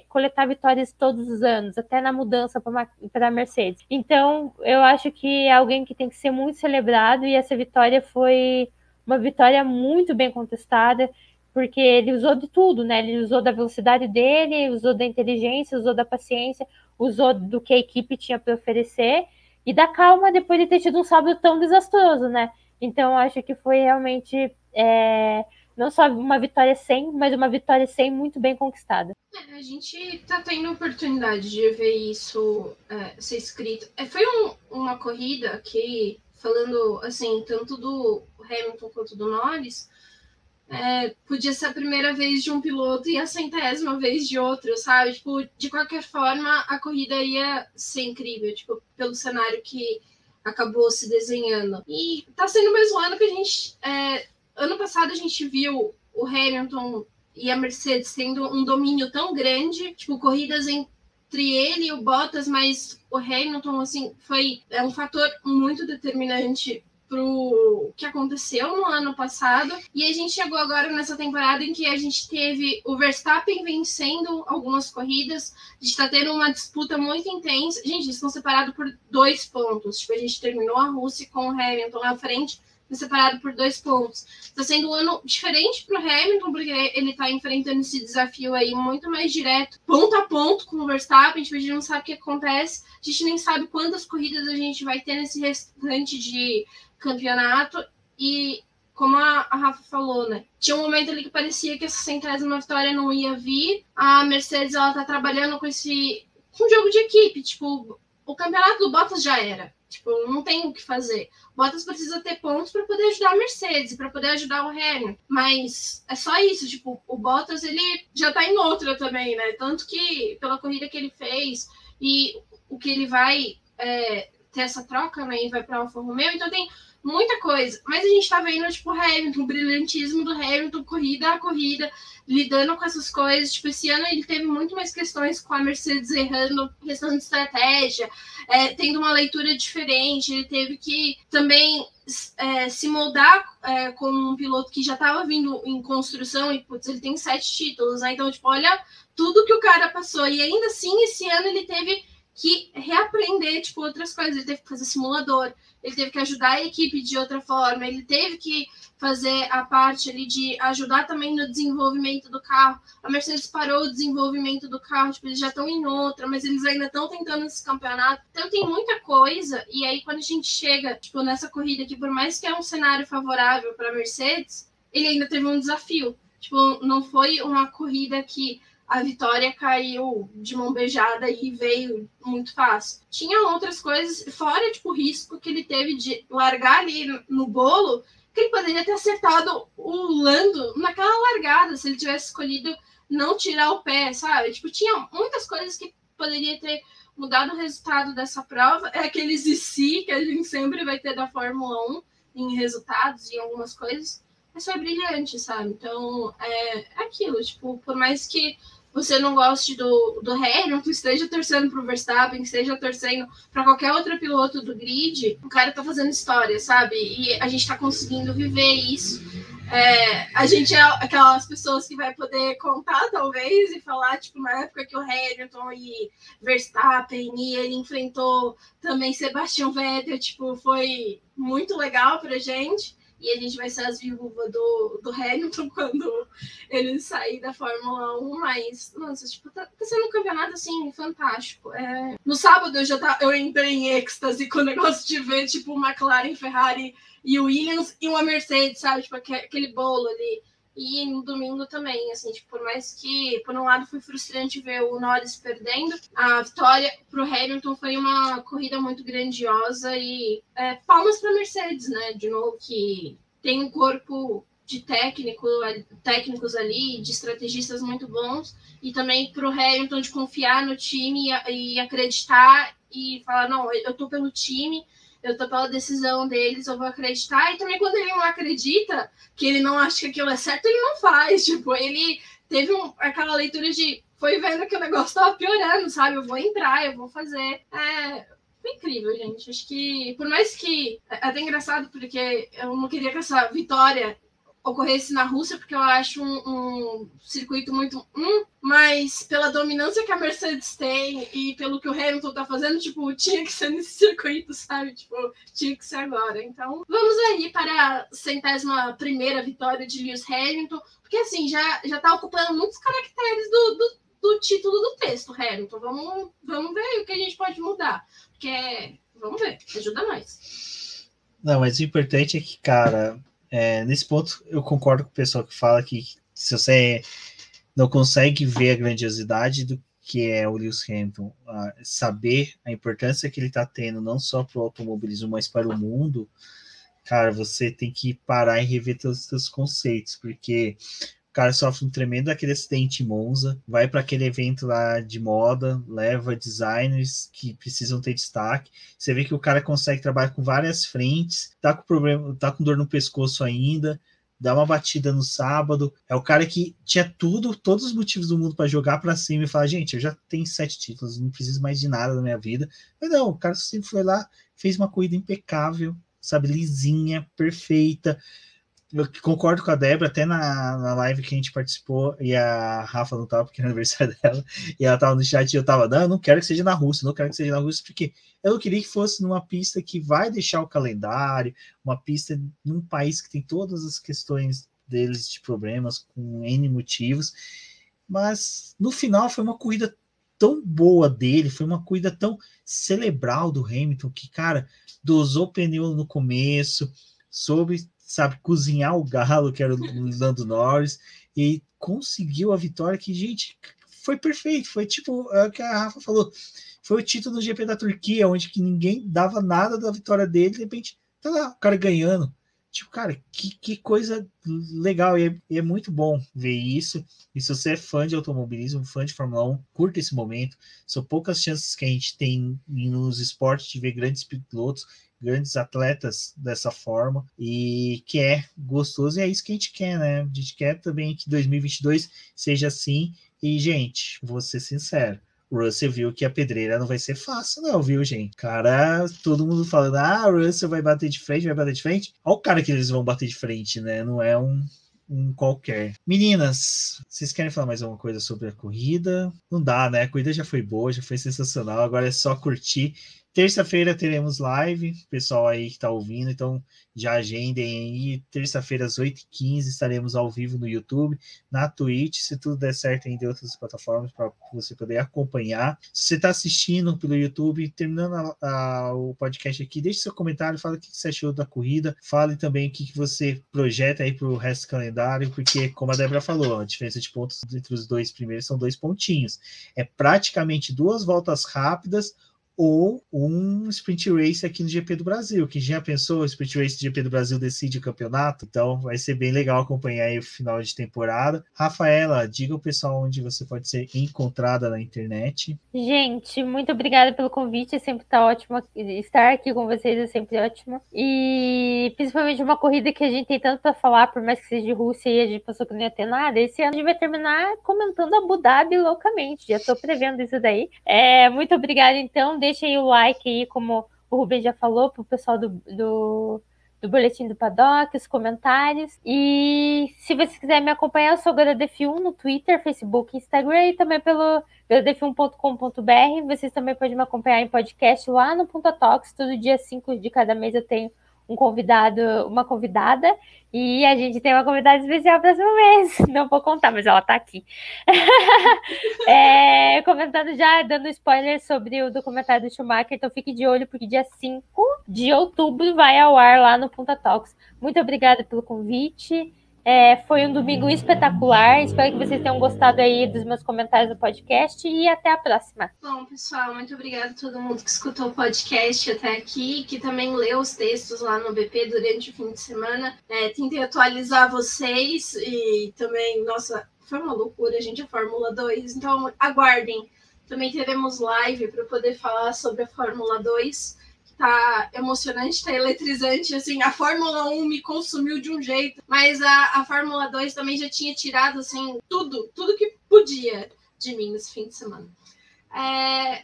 coletar vitórias todos os anos, até na mudança para a Mercedes. Então, eu acho que é alguém que tem que ser muito celebrado, e essa vitória foi uma vitória muito bem contestada, porque ele usou de tudo, né? Ele usou da velocidade dele, usou da inteligência, usou da paciência, usou do que a equipe tinha para oferecer e da calma depois de ter tido um sábado tão desastroso, né? Então, acho que foi realmente Não só uma vitória sem, mas uma vitória sem muito bem conquistada. A gente tá tendo oportunidade de ver isso ser escrito. Foi uma corrida que, falando assim, tanto do Hamilton quanto do Norris, podia ser a primeira vez de um piloto e a 100ª vez de outro, sabe? Tipo, de qualquer forma, a corrida ia ser incrível, tipo, pelo cenário que acabou se desenhando. E tá sendo o mesmo ano que a gente... ano passado a gente viu o Hamilton e a Mercedes tendo um domínio tão grande, tipo, corridas entre ele e o Bottas, mas o Hamilton, assim, foi um fator muito determinante pro que aconteceu no ano passado, e a gente chegou agora nessa temporada em que a gente teve o Verstappen vencendo algumas corridas, a gente tá tendo uma disputa muito intensa, gente, eles estão separados por 2 pontos, tipo, a gente terminou a Rússia com o Hamilton na frente, separado por 2 pontos. Está sendo um ano diferente para o Hamilton, porque ele está enfrentando esse desafio aí muito mais direto, ponto a ponto com o Verstappen. A gente não sabe o que acontece, a gente nem sabe quantas corridas a gente vai ter nesse restante de campeonato. E como a Rafa falou, né? Tinha um momento ali que parecia que essa 100ª vitória não ia vir. A Mercedes, ela tá trabalhando com um jogo de equipe, tipo, o campeonato do Bottas já era. Tipo, não tem o que fazer. O Bottas precisa ter pontos para poder ajudar a Mercedes, para poder ajudar o Hamilton. Mas é só isso. Tipo, o Bottas, ele já tá em outra também, né? Tanto que pela corrida que ele fez e o que ele vai ter essa troca, né? E vai para Alfa Romeo. Então tem muita coisa. Mas a gente tá vendo, tipo, o Hamilton, o brilhantismo do Hamilton, corrida a corrida, lidando com essas coisas. Tipo, esse ano ele teve muito mais questões com a Mercedes errando, questão de estratégia, tendo uma leitura diferente. Ele teve que também se moldar como um piloto que já estava vindo em construção e, putz, ele tem 7 títulos, né? Então, tipo, olha tudo que o cara passou. E ainda assim, esse ano ele teve que reaprender, tipo, outras coisas. Ele teve que fazer simulador, ele teve que ajudar a equipe de outra forma, ele teve que fazer a parte ali de ajudar também no desenvolvimento do carro. A Mercedes parou o desenvolvimento do carro, tipo, eles já estão em outra, mas eles ainda estão tentando esse campeonato. Então tem muita coisa, e aí quando a gente chega, tipo, nessa corrida que por mais que é um cenário favorável para a Mercedes, ele ainda teve um desafio. Tipo, não foi uma corrida que a vitória caiu de mão beijada e veio muito fácil. Tinha outras coisas, fora, tipo, o risco que ele teve de largar ali no bolo, que ele poderia ter acertado o Lando naquela largada, se ele tivesse escolhido não tirar o pé, sabe? Tipo, tinha muitas coisas que poderia ter mudado o resultado dessa prova. É aqueles e se que a gente sempre vai ter da Fórmula 1 em resultados e em algumas coisas. Mas foi brilhante, sabe? Então, é aquilo, tipo, por mais que você não goste do Hamilton, esteja torcendo pro Verstappen, esteja torcendo para qualquer outro piloto do grid, o cara tá fazendo história, sabe? E a gente tá conseguindo viver isso. A gente é aquelas pessoas que vai poder contar, talvez, e falar, tipo, na época que o Hamilton e Verstappen, e ele enfrentou também Sebastian Vettel, tipo, foi muito legal pra gente. E a gente vai ser as viúvas do Hamilton quando ele sair da Fórmula 1, mas, nossa, tipo, tá sendo um campeonato, assim, fantástico. No sábado eu entrei em êxtase com o negócio de ver, tipo, McLaren, Ferrari e Williams e uma Mercedes, sabe? Tipo, aquele bolo ali. E no domingo também, assim, tipo, por mais que, por um lado, foi frustrante ver o Norris perdendo, a vitória pro Hamilton foi uma corrida muito grandiosa e palmas pra Mercedes, né? De novo, que tem um corpo de técnicos ali, de estrategistas muito bons, e também pro Hamilton de confiar no time e acreditar e falar, não, eu tô pelo time, eu tô pela decisão deles, eu vou acreditar. E também quando ele não acredita, que ele não acha que aquilo é certo, ele não faz. Tipo, ele teve aquela leitura de foi vendo que o negócio tava piorando, sabe? Eu vou entrar, eu vou fazer. Foi incrível, gente. Acho que, por mais que é até engraçado, porque eu não queria que essa vitória ocorresse na Rússia, porque eu acho um circuito muito mas pela dominância que a Mercedes tem e pelo que o Hamilton tá fazendo, tipo, tinha que ser nesse circuito, sabe? Tipo, tinha que ser agora. Então, vamos aí para a 100ª vitória de Lewis Hamilton, porque assim, já tá ocupando muitos caracteres do título do texto, Hamilton. Vamos ver o que a gente pode mudar, porque vamos ver, ajuda nós. Não, mas o importante é que, cara, Nesse ponto eu concordo com o pessoal que fala que se você não consegue ver a grandiosidade do que é o Lewis Hamilton, saber a importância que ele está tendo, não só para o automobilismo, mas para o mundo, cara, você tem que parar e rever todos os seus conceitos, porque o cara sofre um tremendo aquele acidente em Monza, vai para aquele evento lá de moda, leva designers que precisam ter destaque. Você vê que o cara consegue trabalhar com várias frentes, tá com problema, tá com dor no pescoço ainda, dá uma batida no sábado. É o cara que tinha todos os motivos do mundo para jogar para cima e falar: gente, eu já tenho 7 títulos, não preciso mais de nada na minha vida. Mas não, o cara sempre foi lá, fez uma corrida impecável, sabe, lisinha, perfeita. Eu concordo com a Débora, até na live que a gente participou, e a Rafa não estava, porque era aniversário dela, e ela estava no chat, e eu estava, não quero que seja na Rússia, porque eu não queria que fosse numa pista que vai deixar o calendário, uma pista num país que tem todas as questões deles de problemas, com N motivos, mas no final foi uma corrida tão boa dele, foi uma corrida tão cerebral do Hamilton, que, cara, dosou o pneu no começo, soube, sabe, cozinhar o galo, que era o Lando Norris, e conseguiu a vitória que, gente, foi perfeito, foi tipo o que a Rafa falou, foi o título do GP da Turquia, onde que ninguém dava nada da vitória dele, de repente, tá lá, o cara ganhando. Tipo, cara, que coisa legal, e é muito bom ver isso. E se você é fã de automobilismo, fã de Fórmula 1, curta esse momento. São poucas chances que a gente tem nos esportes de ver grandes pilotos, grandes atletas dessa forma, e que é gostoso, e é isso que a gente quer, né? A gente quer também que 2022 seja assim. E, gente, vou ser sincero, o Russell viu que a pedreira não vai ser fácil, não, viu, gente? Cara, todo mundo falando, o Russell vai bater de frente, Olha o cara que eles vão bater de frente, né? Não é um qualquer. Meninas, vocês querem falar mais alguma coisa sobre a corrida? Não dá, né? A corrida já foi boa, já foi sensacional, agora é só curtir. Terça-feira teremos live, pessoal aí que tá ouvindo, então já agendem aí, terça-feira às 8h15 estaremos ao vivo no YouTube, na Twitch, se tudo der certo ainda em outras plataformas para você poder acompanhar. Se você está assistindo pelo YouTube, terminando o podcast aqui, deixe seu comentário, fala o que você achou da corrida, fale também o que você projeta aí para o resto do calendário, porque como a Débora falou, a diferença de pontos entre os dois primeiros são 2 pontinhos. É praticamente 2 voltas rápidas ou um sprint race aqui no GP do Brasil. Quem já pensou, o sprint race do GP do Brasil decide o campeonato? Então vai ser bem legal acompanhar aí o final de temporada. Rafaela, diga ao pessoal onde você pode ser encontrada na internet. Gente, muito obrigada pelo convite, sempre tá ótimo estar aqui com vocês, é sempre ótimo. E principalmente uma corrida que a gente tem tanto para falar, por mais que seja de Rússia e a gente pensou que não ia ter nada, esse ano a gente vai terminar comentando Abu Dhabi loucamente, já tô prevendo isso daí. Muito obrigada, então, deixem o like aí, como o Rubem já falou, pro pessoal do Boletim do Paddock, os comentários. E se você quiser me acompanhar, eu sou GodaDef1 no Twitter, Facebook, Instagram e também pelo godadef1.com.br. Vocês também podem me acompanhar em podcast lá no Punta Talks. Todo dia 5 de cada mês eu tenho um convidado, uma convidada, e a gente tem uma convidada especial para esse mês. Não vou contar, mas ela tá aqui. Comentando já, dando spoiler sobre o documentário do Schumacher, então fique de olho, porque dia 5 de outubro vai ao ar lá no Punta Talks. Muito obrigada pelo convite. Foi um domingo espetacular. Espero que vocês tenham gostado aí dos meus comentários no podcast e até a próxima. Bom, pessoal, muito obrigada a todo mundo que escutou o podcast até aqui, que também leu os textos lá no BP durante o fim de semana. Tentei atualizar vocês e também, nossa, foi uma loucura, gente, a Fórmula 2. Então, aguardem. Também teremos live para poder falar sobre a Fórmula 2. Tá emocionante, tá eletrizante, assim, a Fórmula 1 me consumiu de um jeito, mas a Fórmula 2 também já tinha tirado, assim, tudo que podia de mim nesse fim de semana.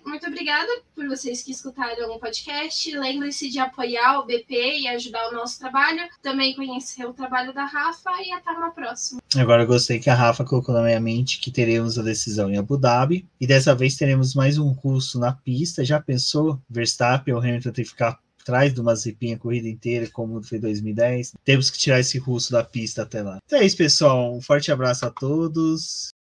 Muito obrigada por vocês que escutaram o podcast. Lembre-se de apoiar o BP e ajudar o nosso trabalho. Também conhecer o trabalho da Rafa e até uma próxima. Agora eu gostei que a Rafa colocou na minha mente que teremos a decisão em Abu Dhabi. E dessa vez teremos mais um curso na pista. Já pensou? Verstappen ou Hamilton ter que ficar atrás do Mazepin a corrida inteira, como foi 2010. Temos que tirar esse russo da pista até lá. Então é isso, pessoal. Um forte abraço a todos.